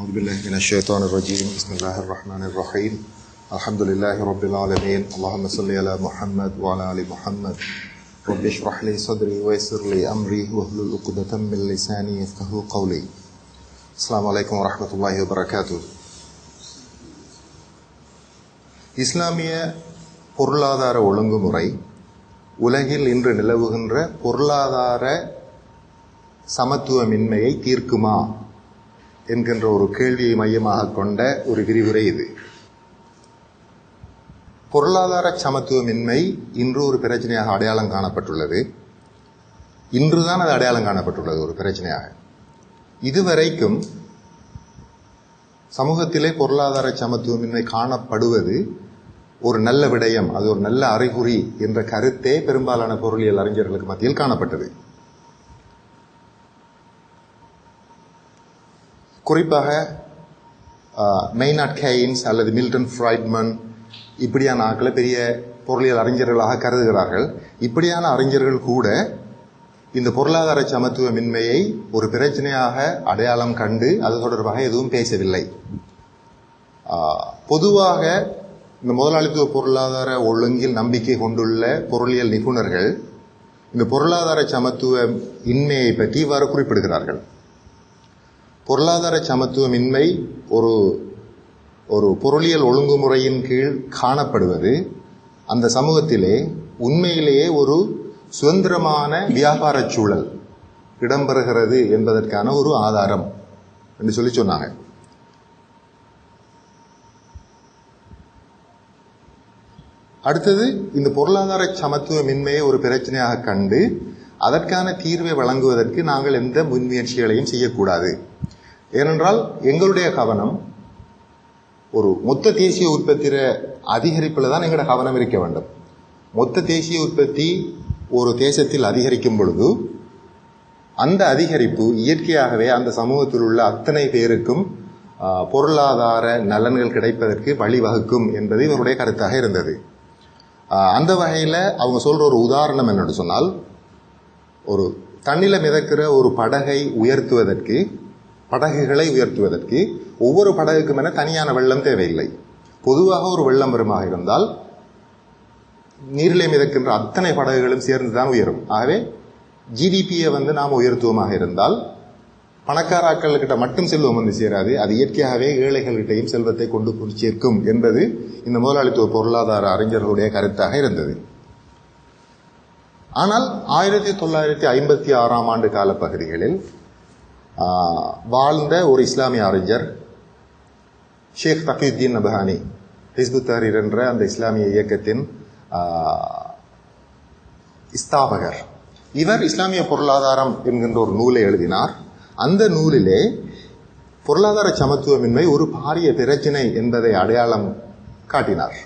أعوذ بالله من الشيطان الرجيم بسم الله الرحمن الرحيم الحمد لله رب العالمين اللهم صل على محمد وعلى آل محمد رب اشرح لي صدري ويسر لي أمري واحلل عقدة من لساني يفقهوا قولي السلام عليكم ورحمة الله وبركاته. இஸ்லாமிய பொருளாதார ஒழுங்குமுறை உலகில் இன்று நிலவுகின்ற பொருளாதார சமத்துவமின்மையை தீர்க்குமா என்கின்ற ஒரு கேள்வியை மையமாக கொண்ட ஒரு விரிவுரை இது. பொருளாதார சமத்துவமின்மை இன்று ஒரு பிரச்சனையாக அடையாளம் காணப்பட்டுள்ளது. இன்றுதான் அது அடையாளம் காணப்பட்டுள்ளது ஒரு பிரச்சனையாக. இதுவரைக்கும் சமூகத்திலே பொருளாதார சமத்துவமின்மை காணப்படுவது ஒரு நல்ல விடயம், அது ஒரு நல்ல அறிகுறி என்ற கருத்தே பெரும்பாலான பொருளியல் அறிஞர்களுக்கு மத்தியில் காணப்பட்டது. குறிப்பாக மெய்னார்ட் கெய்ன்ஸ் அல்லது மில்டன் ஃப்ரைட்மன் இப்படியான ஆட்களை பெரிய பொருளியல் அறிஞர்களாக கருதுகிறார்கள். இப்படியான அறிஞர்கள் கூட இந்த பொருளாதார சமத்துவமின்மையை ஒரு பிரச்சனையாக அடையாளம் கண்டு அது தொடர்பாக எதுவும் பேசவில்லை. பொதுவாக இந்த முதலாளித்துவ பொருளாதார ஒழுங்கில் நம்பிக்கை கொண்டுள்ள பொருளியல் நிபுணர்கள் இந்த பொருளாதார சமத்துவ இன்மையை பற்றி இவ்வாறு குறிப்பிடுகிறார்கள். பொருளாதார சமத்துவமின்மை ஒரு பொருளியல் ஒழுங்குமுறையின் கீழ் காணப்படுவது அந்த சமூகத்திலே உண்மையிலேயே ஒரு சுதந்திரமான வியாபார சூழல் இடம்பெறுகிறது என்பதற்கான ஒரு ஆதாரம் என்று சொல்லி சொன்னாங்க. அடுத்தது, இந்த பொருளாதார சமத்துவமின்மையை ஒரு பிரச்சனையாக கண்டு அதற்கான தீர்வை வழங்குவதற்கு நாங்கள் எந்த முன்முயற்சிகளையும் செய்யக்கூடாது. ஏனென்றால் எங்களுடைய கவனம் ஒரு மொத்த தேசிய உற்பத்தியில அதிகரிப்பில் தான் எங்களோட கவனம் இருக்க வேண்டும். மொத்த தேசிய உற்பத்தி ஒரு தேசத்தில் அதிகரிக்கும் பொழுது அந்த அதிகரிப்பு இயற்கையாகவே அந்த சமூகத்தில் உள்ள அத்தனை பேருக்கும் பொருளாதார நலன்கள் கிடைப்பதற்கு வழிவகுக்கும் என்பது இவருடைய கருத்தாக இருந்தது. அந்த வகையில் அவங்க சொல்ற ஒரு உதாரணம் என்னன்னு சொன்னால், ஒரு தண்ணில மிதக்கிற ஒரு படகுகளை உயர்த்துவதற்கு ஒவ்வொரு படகுக்கும் என தனியான வெள்ளம் தேவையில்லை. பொதுவாக ஒரு வெள்ளம் வருமாக இருந்தால் நீரிலே மிதக்கின்ற அத்தனை படகுகளும் சேர்ந்துதான் உயரும். ஆகவே ஜிடிபியை நாம் உயர்த்துவமாக இருந்தால் பணக்காராக்கள் கிட்ட மட்டும் செல்வம் வந்து சேராது, அது இயற்கையாகவே ஏழைகள்கிட்டையும் செல்வத்தை கொண்டு போய் சேர்க்கும் என்பது இந்த முதலாளித்துவ பொருளாதார அறிஞர்களுடைய கருத்தாக இருந்தது. ஆனால் 1956 ஆண்டு காலப்பகுதிகளில் வாழ்ந்த ஒரு இஸ்லாமிய அறிஞர் ஷேக் தகீயுத்தீன் நபஹானி, ஹிஸ்புத் தஹ்ரீர் என்ற அந்த இஸ்லாமிய இயக்கத்தின் ஸ்தாபகர், இவர் இஸ்லாமிய பொருளாதாரம் என்கின்ற ஒரு நூலை எழுதினார். அந்த நூலிலே பொருளாதார சமத்துவமின்மை ஒரு பாரிய பிரச்சனை என்பதை அடையாளம் காட்டினார்.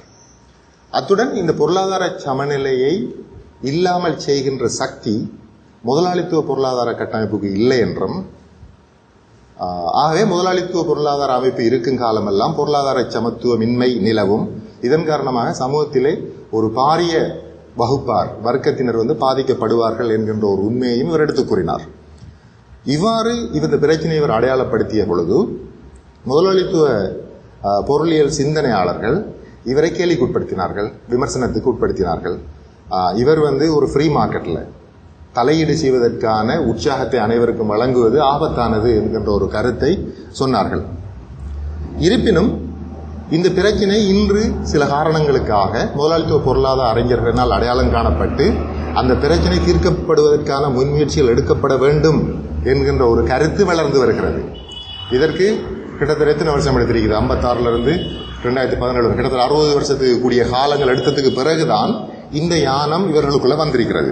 அத்துடன் இந்த பொருளாதார சமநிலையை இல்லாமல் செய்கின்ற சக்தி முதலாளித்துவ பொருளாதார கட்டமைப்புக்கு இல்லை என்றும், ஆகவே முதலாளித்துவ பொருளாதார அமைப்பு இருக்கும் காலமெல்லாம் பொருளாதார சமத்துவமின்மை நிலவும், இதன் காரணமாக சமூகத்திலே ஒரு பாரிய வர்க்கத்தினர் பாதிக்கப்படுவார்கள் என்கின்ற ஒரு உண்மையையும் இவர் எடுத்துக் கூறினார். இவ்வாறு இந்த பிரச்சனையை இவர் அடையாளப்படுத்திய பொழுது முதலாளித்துவ பொருளியல் சிந்தனையாளர்கள் இவரை கேலிக்கு உட்படுத்தினார்கள், விமர்சனத்துக்கு உட்படுத்தினார்கள். இவர் ஒரு ஃப்ரீ மார்க்கெட்ல தலையீடு செய்வதற்கான உற்சாகத்தை அனைவருக்கும் வழங்குவது ஆபத்தானது என்கின்ற ஒரு கருத்தை சொன்னார்கள். இருப்பினும் இந்த பிரச்சனை இன்று சில காரணங்களுக்காக முதலாளித்துவ பொருளாதார அறிஞர்களால் அடையாளம் காணப்பட்டு அந்த பிரச்சனை தீர்க்கப்படுவதற்கான முன்முயற்சிகள் எடுக்கப்பட வேண்டும் என்கின்ற ஒரு கருத்து வளர்ந்து வருகிறது. இதற்கு கிட்டத்தட்ட எத்தனை வருஷம் எடுத்திருக்கிறது? 56 இருந்து 2017 கிட்டத்தட்ட 60 வருஷத்துக்கு கூடிய காலங்கள் எடுத்ததுக்கு பிறகுதான் இந்த யானம் இவர்களுக்குள்ள வந்திருக்கிறது.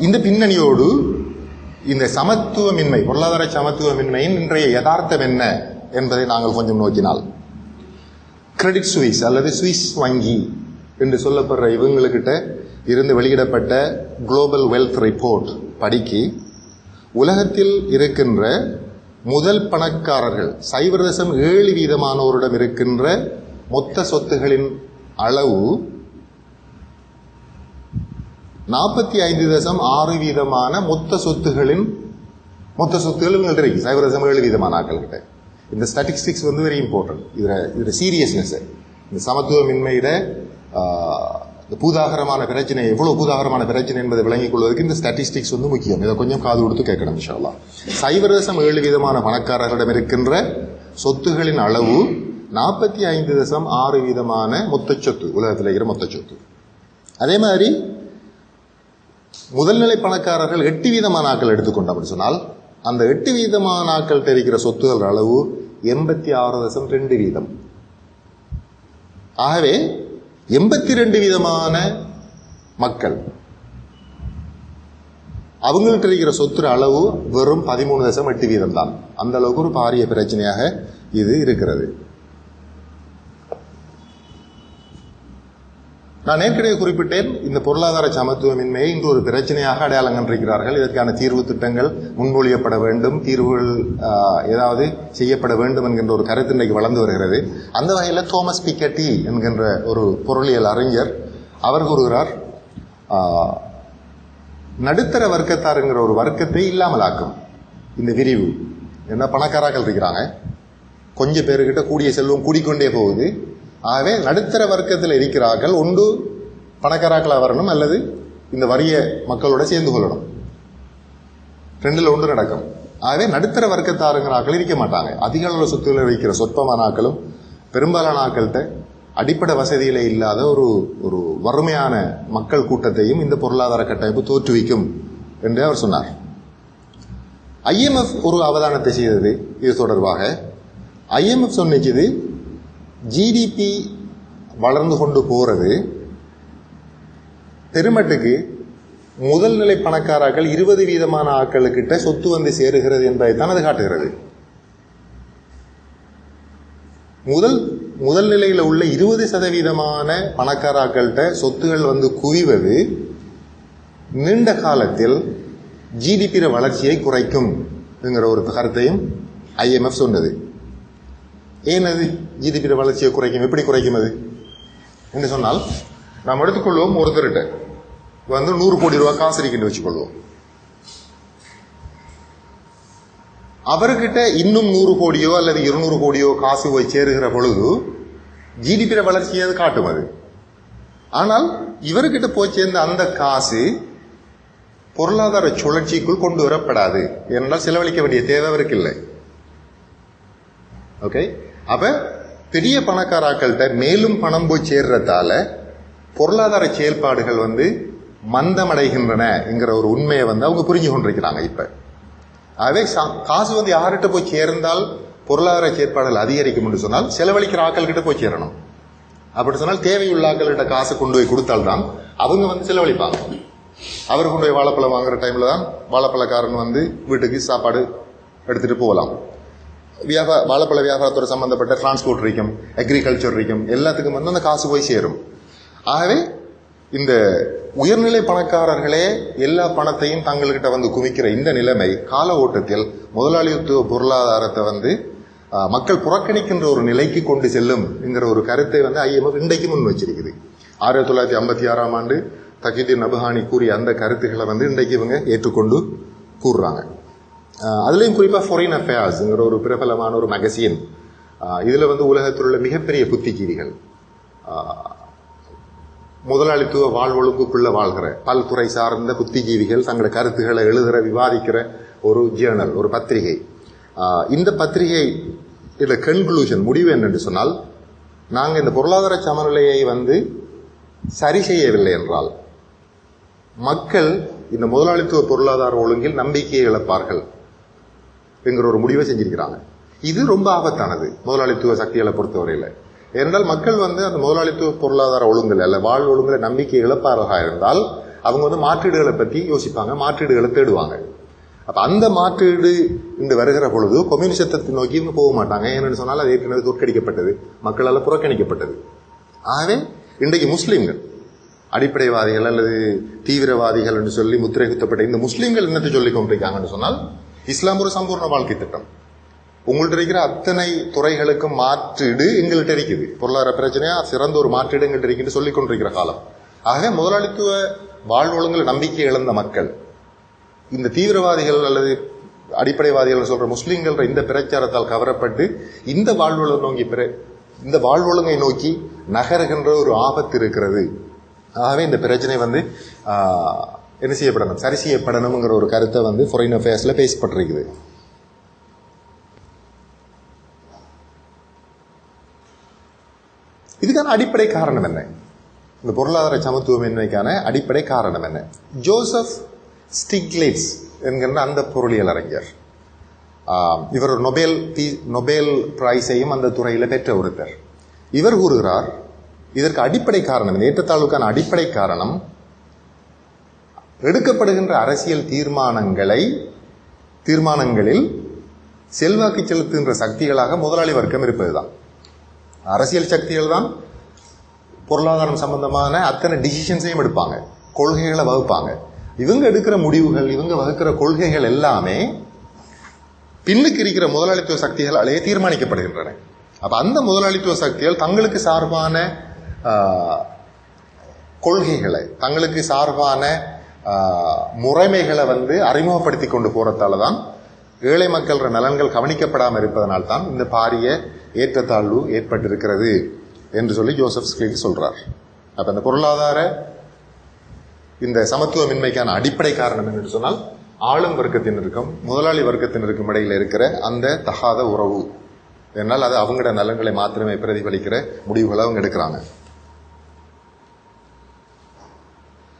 இந்த பின்னணியோடு இந்த சமத்துவமின்மை, பொருளாதார சமத்துவமின்மையின் இன்றைய யதார்த்தம் என்ன என்பதை நாங்கள் கொஞ்சம் நோக்கினால், கிரெடிட் சுவிஸ் அல்லது சுவிஸ் வங்கி என்று சொல்லப்படுற இவங்களுக்கிட்ட இருந்து வெளியிடப்பட்ட குளோபல் வெல்த் ரிப்போர்ட் படிக்கு உலகத்தில் இருக்கின்ற முதல் பணக்காரர்கள் 0.7% இருக்கின்ற மொத்த சொத்துகளின் அளவு 45% மொத்த சொத்துகளின் மொத்த சொத்துகள் இவங்கள்ட்ட இருக்கு. சைவரசம் 7% ஆக்கள் கிட்ட. இந்த ஸ்டாட்டிஸ்டிக்ஸ் வந்து வெரி இம்பார்ட்டன்ட். இதுல சீரியஸ்னஸ், இந்த சமத்துவமின்மையிட பூதாகரமான பிரச்சனை, எவ்வளவு பூதாகரமான பிரச்சனை என்பதை விளங்கிக் கொள்வதற்கு இந்த ஸ்டாட்டிஸ்டிக்ஸ் வந்து முக்கியம். இதை கொஞ்சம் காது கொடுத்து கேட்கணும் இன்ஷா அல்லாஹ். சைவரசம் 7% பணக்காரர்களிடம் இருக்கின்ற சொத்துகளின் அளவு 45.6% மொத்த சொத்து, உலகத்தில் இருக்கிற மொத்த சொத்து. அதே மாதிரி முதல்நிலை பணக்காரர்கள் 8% ஆக்கள் எடுத்துக்கொண்டோம் அப்படின்னு சொன்னால் அந்த 8% ஆக்கள் தெரிகிற சொத்துகள் அளவு 86.2%. ஆகவே 82% மக்கள் அவங்கள்ட்ட இருக்கிற சொத்து அளவு வெறும் 13.8% தான். அந்த அளவுக்கு ஒரு பாரிய பிரச்சனையாக இது இருக்கிறது. நான் ஏற்கனவே குறிப்பிட்டேன், இந்த பொருளாதார சமத்துவமின்மையை இன்று ஒரு பிரச்சனையாக அடையாளம் கண்டிருக்கிறார்கள். இதற்கான தீர்வு திட்டங்கள் முன்மொழியப்பட வேண்டும், தீர்வுகள் ஏதாவது செய்யப்பட வேண்டும் என்கின்ற ஒரு கருத்து இன்றைக்கு வளர்ந்து வருகிறது. அந்த வகையில் தோமஸ் பிக்கெட்டி என்கின்ற ஒரு பொருளியல் அறிஞர் அவர் கூறுகிறார், நடுத்தர வர்க்கத்தாருங்கிற ஒரு வர்க்கத்தை இல்லாமலாக்கும் இந்த விரிவு. என்ன பணக்காராக்கள் இருக்கிறாங்க, கொஞ்சம் பேருக்கிட்ட கூடிய செல்வம் கூடிக்கொண்டே போகுது. ஆகவே நடுத்தர வர்க்கத்தில் இருக்கிறார்கள் ஒன்று பணக்காராக்களாக வரணும், அல்லது இந்த வறிய மக்களோட சேர்ந்து கொள்ளணும். ரெண்டுல ஒன்று நடக்கும். ஆகவே நடுத்தர வர்க்கத்தாருங்கிற ஆக்கள் இருக்க மாட்டாங்க. அதிக அளவு சொத்துக்களை வைக்கிற சொற்பமான ஆக்களும் பெரும்பாலான ஆக்கள்கிட்ட அடிப்படை வசதியில இல்லாத ஒரு வறுமையான மக்கள் கூட்டத்தையும் இந்த பொருளாதார கட்டமைப்பு தோற்றுவிக்கும் என்று அவர் சொன்னார். IMF ஒரு அவதானத்தை செய்தது இது தொடர்பாக. IMF சொன்னிச்சது, ஜிடிபி வளர்ந்து கொண்டு போறது பெருமட்டுக்கு முதல் நிலை பணக்காரர்கள் 20% ஆக்களுக்கிட்ட சொத்து வந்து சேருகிறது என்பதைத்தான் அது காட்டுகிறது. முதல் நிலையில் உள்ள 20% பணக்காராக்கள்கிட்ட சொத்துகள் வந்து குவிவது நீண்ட காலத்தில் ஜிடிபி வளர்ச்சியை குறைக்கும் என்கிற ஒரு கருத்தையும் IMF சொன்னது. ஏனது ஜிடிபி வளர்ச்சியை குறைக்கும்? எப்படி குறைக்கும் அது என்று சொன்னால், நாம் எடுத்துக்கொள்வோம், ஒருத்தருட்ட வந்து 100 கோடி ரூபாய் காசு இருக்குன்னு வச்சுக்கொள்வோம். அவர்கிட்ட இன்னும் 100 கோடியோ அல்லது 200 கோடியோ காசு போய் சேருகிற பொழுது ஜிடிபி வளர்ச்சியை அது காட்டும். அது ஆனால் இவர்கிட்ட போய் சேர்ந்த அந்த காசு பொருளாதார சுழற்சிக்குள் கொண்டு வரப்படாது. ஏனென்றால் செலவழிக்க வேண்டிய தேவை அவருக்கு இல்லை. ஓகே, அப்ப பெரிய பணக்காராக்கள்கிட்ட மேலும் பணம் போய் சேர்றதால பொருளாதார செயல்பாடுகள் வந்து மந்தமடைகின்றன என்கிற ஒரு உண்மையை வந்து அவங்க புரிஞ்சு கொண்டிருக்கிறாங்க இப்ப. ஆகவே காசு வந்து யார்கிட்ட போய் சேர்ந்தால் பொருளாதார செயற்பாடுகள் அதிகரிக்கும் என்று சொன்னால் செலவழிக்கிற ஆக்கள் கிட்ட போய் சேரணும். அப்படி சொன்னால் தேவையுள்ள ஆக்கள்கிட்ட காசு கொண்டு போய் கொடுத்தால்தான் அவங்க வந்து செலவழிப்பாங்க. அவர் கொண்டு போய் வாழைப்பழம் வாங்குற டைம்ல தான் வாழைப்பழக்காரன் வந்து வீட்டுக்கு சாப்பாடு எடுத்துட்டு போகலாம். வாழைப்பழ வியாபாரத்தோடு சம்பந்தப்பட்ட டிரான்ஸ்போர்ட் இருக்கும், அக்ரிகல்ச்சர் இருக்கும், எல்லாத்துக்கும் வந்து அந்த காசு போய் சேரும். ஆகவே இந்த உயர்நிலை பணக்காரர்களே எல்லா பணத்தையும் தங்கள்கிட்ட வந்து குவிக்கிற இந்த நிலைமை கால ஓட்டத்தில் முதலாளித்துவ பொருளாதாரத்தை வந்து மக்கள் புறக்கணிக்கின்ற ஒரு நிலைக்கு கொண்டு செல்லும் என்கிற ஒரு கருத்தை வந்து IMF இன்றைக்கு முன் வச்சிருக்குது. 1956ஆம் ஆண்டு தகீதுதீன் நபஹானி கூறிய அந்த கருத்துக்களை வந்து இன்றைக்கு இவங்க ஏற்றுக்கொண்டு கூறுறாங்க. அதுலேயும் குறிப்பாக ஃபாரின் அஃபேர்ஸ்ங்கிற ஒரு பிரபலமான ஒரு மேகசின், இதில் வந்து உலகத்தில் உள்ள மிகப்பெரிய புத்திஜீவிகள், முதலாளித்துவ வாழ்வொழுங்குக்குள்ள வாழ்கிற பல்துறை சார்ந்த புத்திஜீவிகள் தங்களோட கருத்துக்களை எழுதுகிற விவாதிக்கிற ஒரு ஜேர்னல், ஒரு பத்திரிகை. இந்த பத்திரிகை இதில் கன்க்ளூஷன், முடிவு என்னென்று சொன்னால், நாங்கள் இந்த பொருளாதார சமநிலையை வந்து சரி செய்யவில்லை என்றால் மக்கள் இந்த முதலாளித்துவ பொருளாதார ஒழுங்கில் நம்பிக்கையை இழப்பார்கள் என்கிற ஒரு முடிவை செஞ்சிருக்கிறாங்க. இது ரொம்ப ஆபத்தானது முதலாளித்துவ சக்திகளை பொறுத்தவரையில். ஏனென்றால் மக்கள் வந்து அந்த முதலாளித்துவ பொருளாதார ஒழுங்குல அல்ல வாழ் ஒழுங்குல நம்பிக்கை இழப்பார்களாக இருந்தால் அவங்க வந்து மாற்றீடுகளை பற்றி யோசிப்பாங்க, மாற்றீடுகளை தேடுவாங்க. அப்ப அந்த மாற்றீடு இன்று வருகிற பொழுது கம்யூனிசத்தை நோக்கி இவங்க போக மாட்டாங்க. ஏன்னு சொன்னால் அது ஏற்கனவே தோற்கடிக்கப்பட்டது, மக்களால் புறக்கணிக்கப்பட்டது. ஆகவே இன்றைக்கு முஸ்லீம்கள் அடிப்படைவாதிகள் அல்லது தீவிரவாதிகள் என்று சொல்லி முத்திரை குத்தப்பட்ட இந்த முஸ்லீம்கள் என்னத்தை சொல்லிக் கொண்டிருக்காங்கன்னு சொன்னால், இஸ்லாம் ஒரு சம்பூர்ண வாழ்க்கை திட்டம். உங்கள்ட்ட இருக்கிற அத்தனை துறைகளுக்கும் மாற்றீடு எங்கள்கிட்ட இருக்குது, பொருளாதார பிரச்சனையா சிறந்த ஒரு மாற்றீடு எங்கள்கிட்ட இருக்குன்னு சொல்லிக் கொண்டிருக்கிற காலம். ஆக முதலாளித்துவ வாழ்வொழுங்கில் நம்பிக்கை இழந்த மக்கள் இந்த தீவிரவாதிகள் அல்லது அடிப்படைவாதிகள் சொல்ற முஸ்லிம்கள் இந்த பிரச்சாரத்தால் கவரப்பட்டு இந்த வாழ்வொழுங்கை நோக்கி நகருகின்ற ஒரு ஆபத்து இருக்கிறது. ஆகவே இந்த பிரச்சனை என்ன செய்யப்படணும், சரி செய்யப்படணுங்கிற ஒரு கருத்தை ஃபாரின் அஃபேர்ஸ்ல பேசப்பட்டிருக்குது. இதுக்கான அடிப்படை காரணம் என்ன? இந்த பொருளாதார சமத்துவமின்மைக்கான அடிப்படை காரணம் என்ன? ஜோசப் ஸ்டிக்லிட்ஸ் என்கின்ற அந்த பொருளியல் அறிஞர், இவர் ஒரு நொபேல் பிரைஸையும் அந்த துறையில் பெற்ற ஒருத்தர். இவர் கூறுகிறார், இதற்கு அடிப்படை காரணம், இந்த ஏற்றத்தாழ்வுக்கான அடிப்படை காரணம் எடுக்கப்படுகின்ற அரசியல் தீர்மானங்களில் செல்வாக்கு செலுத்துகின்ற சக்திகளாக முதலாளி வர்க்கம் இருப்பதுதான். அரசியல் சக்திகள் தான் பொருளாதாரம் சம்பந்தமான அத்தனை டிசிஷன்ஸையும் எடுப்பாங்க, கொள்கைகளை வகுப்பாங்க. இவங்க எடுக்கிற முடிவுகள், இவங்க வகுக்கிற கொள்கைகள் எல்லாமே பின்னுக்கு இருக்கிற முதலாளித்துவ சக்திகளாலேயே தீர்மானிக்கப்படுகின்றன. அப்ப அந்த முதலாளித்துவ சக்திகள் தங்களுக்கு சார்பான கொள்கைகளை, தங்களுக்கு சார்பான முறைமைகளை அறிமுகப்படுத்தி கொண்டு போறதால தான் ஏழை மக்கள் நலன்கள் கவனிக்கப்படாமல் இருப்பதனால்தான் இந்த பாரிய ஏற்றத்தாழ்வு ஏற்பட்டிருக்கிறது என்று சொல்லி ஜோசப் ஸ்டிக்லிட்ஸ் சொல்றார். அப்ப இந்த பொருளாதார இந்த சமத்துவமின்மைக்கான அடிப்படை காரணம் என்று சொன்னால் ஆளும் வர்க்கத்தினருக்கும் முதலாளி வர்க்கத்தினருக்கும் இடையில இருக்கிற அந்த தகாத உறவு. என்னால் அது அவங்களோட நலன்களை மாத்திரமே பிரதிபலிக்கிற முடிவுகளை அவங்க எடுக்கிறாங்க.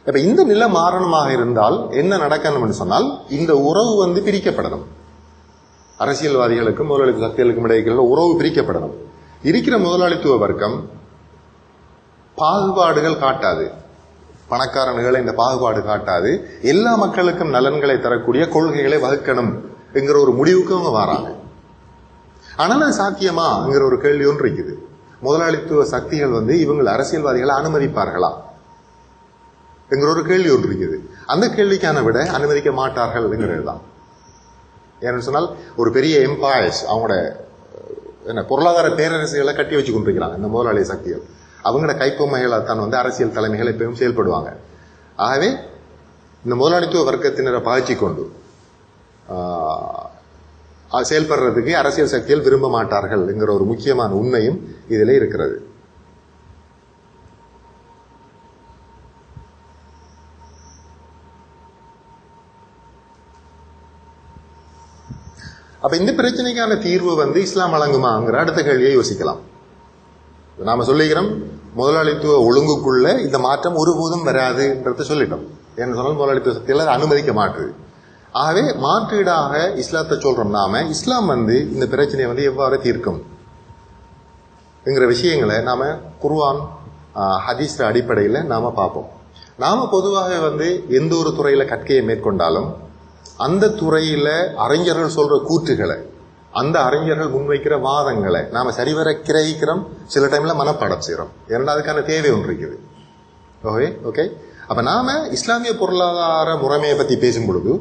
இப்ப இந்த நிலை மாறணுமாக இருந்தால் என்ன நடக்கணும்னு சொன்னால் இந்த உறவு பிரிக்கப்படணும். அரசியல்வாதிகளுக்கும் முதலாளித்துவ சக்திகளுக்கும் இடையில உறவு பிரிக்கப்படணும். இருக்கிற முதலாளித்துவ வர்க்கம் பாகுபாடுகள் காட்டாது, பணக்காரன்களை இந்த பாகுபாடு காட்டாது, எல்லா மக்களுக்கும் நலன்களை தரக்கூடிய கொள்கைகளை வகுக்கணும் என்கிற ஒரு முடிவுக்கு அவங்க வராங்க. ஆனால் அது சாத்தியமாங்கிற ஒரு கேள்வி ஒன்று இருக்குது. முதலாளித்துவ சக்திகள் இவங்க அரசியல்வாதிகளை அனுமதிப்பார்களா என்கிற ஒரு கேள்வி ஒன்று இருக்குது. அந்த கேள்விக்கான விட அனுமதிக்க மாட்டார்கள் என்கிறது தான். ஏன்னு சொன்னால் ஒரு பெரிய எம்பையர்ஸ் அவங்களோட பொருளாதார பேரரசுகளை கட்டி வச்சு கொண்டிருக்கிறாங்க. இந்த முதலாளி சக்திகள் அவங்களோட கைப்பொம்மைகளை தான் அரசியல் தலைமைகள் எப்பவும் செயல்படுவாங்க. ஆகவே இந்த முதலாளித்துவ வர்க்கத்தினரை பாய்ச்சி கொண்டு செயல்படுறதுக்கு அரசியல் சக்திகள் விரும்ப மாட்டார்கள் என்கிற ஒரு முக்கியமான உண்மையும் இதிலே இருக்கிறது. அப்ப இந்த பிரச்சனைக்கான தீர்வு இஸ்லாம் வழங்குமாங்கிற அடுத்த கேள்வியை யோசிக்கலாம். நாம சொல்லிக்கிறோம் முதலாளித்துவ ஒழுங்குக்குள்ள இந்த மாற்றம் ஒருபோதும் வராதுன்றத சொல்லிட்டோம். ஏன்னு சொன்னால் முதலாளித்துவ சக்திகளை அனுமதிக்க மாட்டுது. ஆகவே மாற்றீடாக இஸ்லாத்தை சொல்றோம். நாம இஸ்லாம் இந்த பிரச்சனையை எவ்வாறு தீர்க்கும் என்கிற விஷயங்களை நாம குர்ஆன் ஹதீஸ் அடிப்படையில் நாம பார்ப்போம். நாம பொதுவாக எந்த ஒரு துறையில கற்கையை மேற்கொண்டாலும் அந்த துறையில அறிஞர்கள் சொல்ற கூற்றுகளை, அந்த அறிஞர்கள் முன்வைக்கிற வாதங்களை நாம சரிவர கிரகிக்கிறோம். சில டைம்ல மனப்பாடம் செய்யறோம். ஏன்னா அதுக்கான தேவை ஒன்று இருக்குது. ஓகே. அப்ப நாம இஸ்லாமிய பொருளாதார முறைமையை பத்தி பேசும் பொழுது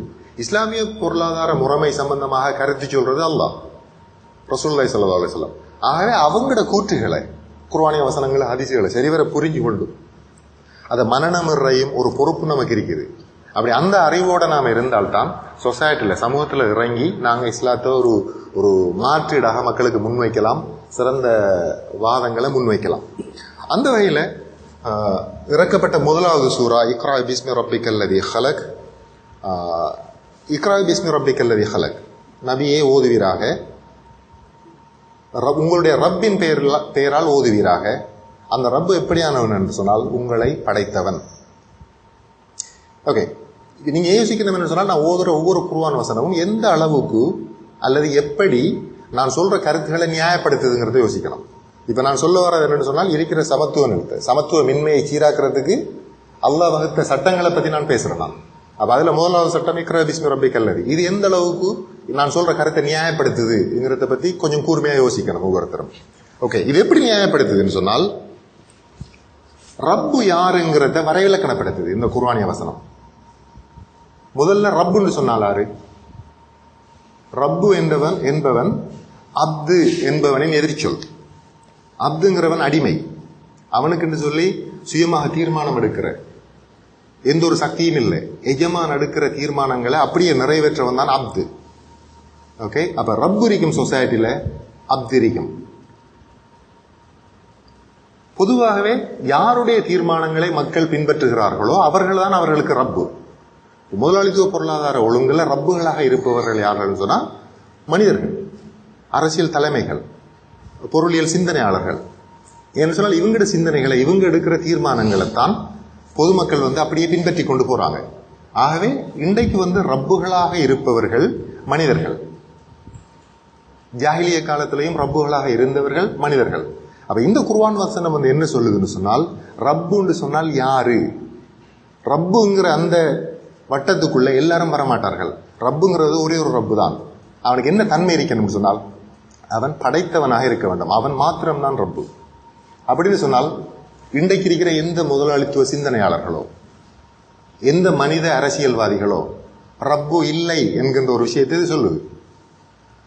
இஸ்லாமிய பொருளாதார முறைமை சம்பந்தமாக கருத்து சொல்றது அல்லாஹ், ரசூலுல்லாஹி ஸல்லல்லாஹு அலைஹி வஸல்லம். ஆகவே அவங்களோட கூற்றுகளை, குர்ஆனிய வசனங்களை, ஹதீஸ்களை சரிவர புரிஞ்சு கொண்டு அதை மனநமுறையும் ஒரு பொறுப்பு நமக்கு இருக்குது. அப்படி அந்த அறிவோட நாம இருந்தால்தான் சொசைட்டில, சமூகத்துல இறங்கி நாங்க இஸ்லாத்தை ஒரு மாற்றீடாக மக்களுக்கு முன்வைக்கலாம், சிறந்த வாதங்களை முன்வைக்கலாம். அந்த வகையில இறக்கப்பட்ட முதலாவது சூரா இக்ரா பிஸ்மி ரப்பிக்கல்லதி ஹலக், இக்ரா பிஸ்மி ரப்பிக்கல்லதி ஹலக், நபியே ஓதுவீராக, உங்களுடைய ரப்பின் பெயரால் ஓதுவீராக. அந்த ரப்பு எப்படியானவன் என்று சொன்னால் உங்களை படைத்தவன். ஓகே, நீங்க யோசிக்கணும் என்று சொன்னால் நான் ஓதுற ஒவ்வொரு குர்ஆன் வசனமும் எந்த அளவுக்கு அல்லது எப்படி நான் சொல்ற கருத்துக்களை நியாயப்படுத்துதுங்கிறத யோசிக்கணும். இப்ப நான் சொல்ல வர்றது என்னன்னு சொன்னால் இருக்கிற சமத்துவமின்மையை சீராக்கிறதுக்கு அல்லாஹ் வகுத்த சட்டங்களை பத்தி நான் பேசுறேன். அப்ப அதுல முதலாவது சட்டம் இக்ரா பிஸ்மி ரப்பிக்கல்லதி. இது எந்த அளவுக்கு நான் சொல்ற கருத்தை நியாயப்படுத்துதுங்கிறத பத்தி கொஞ்சம் கூர்மையா யோசிக்கணும் ஒவ்வொருத்தரும். ஓகே, இது எப்படி நியாயப்படுத்துதுன்னு சொன்னால் ரப்பு யாருங்கிறத வரைவிலக்கணப்படுத்துது இந்த குர்ஆனிய வசனம். முதல்ல ரப்புன்னு சொன்னாலாரு? ரப்பு என்பவன் அப்து என்பவனின் எதிர்ச்சொல். அப்துங்கிறவன் அடிமை. அவனுக்கு சொல்லி சுயமாக தீர்மானம் எடுக்கிற எந்த ஒரு சக்தியும் இல்லை. எஜமான் எடுக்கிற தீர்மானங்களை அப்படியே நிறைவேற்றவன் தான் அப்து. ஓகே, அப்ப ரப்பு இருக்கும் சொசைட்டில அப்து இருக்கும். பொதுவாகவே யாருடைய தீர்மானங்களை மக்கள் பின்பற்றுகிறார்களோ அவர்கள் தான் அவர்களுக்கு ரப்பு. முதலாளித்துவ பொருளாதார ஒழுங்குல ரப்புகளாக இருப்பவர்கள் யார்கள் சொன்னா மனிதர்கள், அரசியல் தலைமைகள், பொருளியல் சிந்தனையாளர்கள். ஏன்னு சொன்னால் இவங்களோட சிந்தனைகளை, இவங்க எடுக்கிற தீர்மானங்களை தான் பொதுமக்கள் அப்படியே பின்பற்றி கொண்டு போறாங்க. ஆகவே இன்றைக்கு ரப்புகளாக இருப்பவர்கள் மனிதர்கள். ஜாஹிலிய காலத்திலையும் ரப்புகளாக இருந்தவர்கள் மனிதர்கள். அப்ப இந்த குர்ஆன் வசனம் என்ன சொல்லுதுன்னு சொன்னால், ரப்புன்னு சொன்னால் யாரு? ரப்புங்கிற அந்த வட்டத்துக்குள்ள எல்லாரும் வரமாட்டார்கள். ரப்புங்கிறது ஒரே ஒரு ரப்பு தான். அவனுக்கு என்ன தன்மை இருக்கணும்னு சொன்னால், அவன் படைத்தவனாக இருக்க வேண்டும். அவன் மாத்திரம்தான் ரப்பு. அப்படின்னு சொன்னால் இன்றைக்கு இருக்கிற எந்த முதலாளித்துவ சிந்தனையாளர்களோ, எந்த மனித அரசியல்வாதிகளோ ரப்பு இல்லை என்கின்ற ஒரு விஷயத்தை சொல்லுது.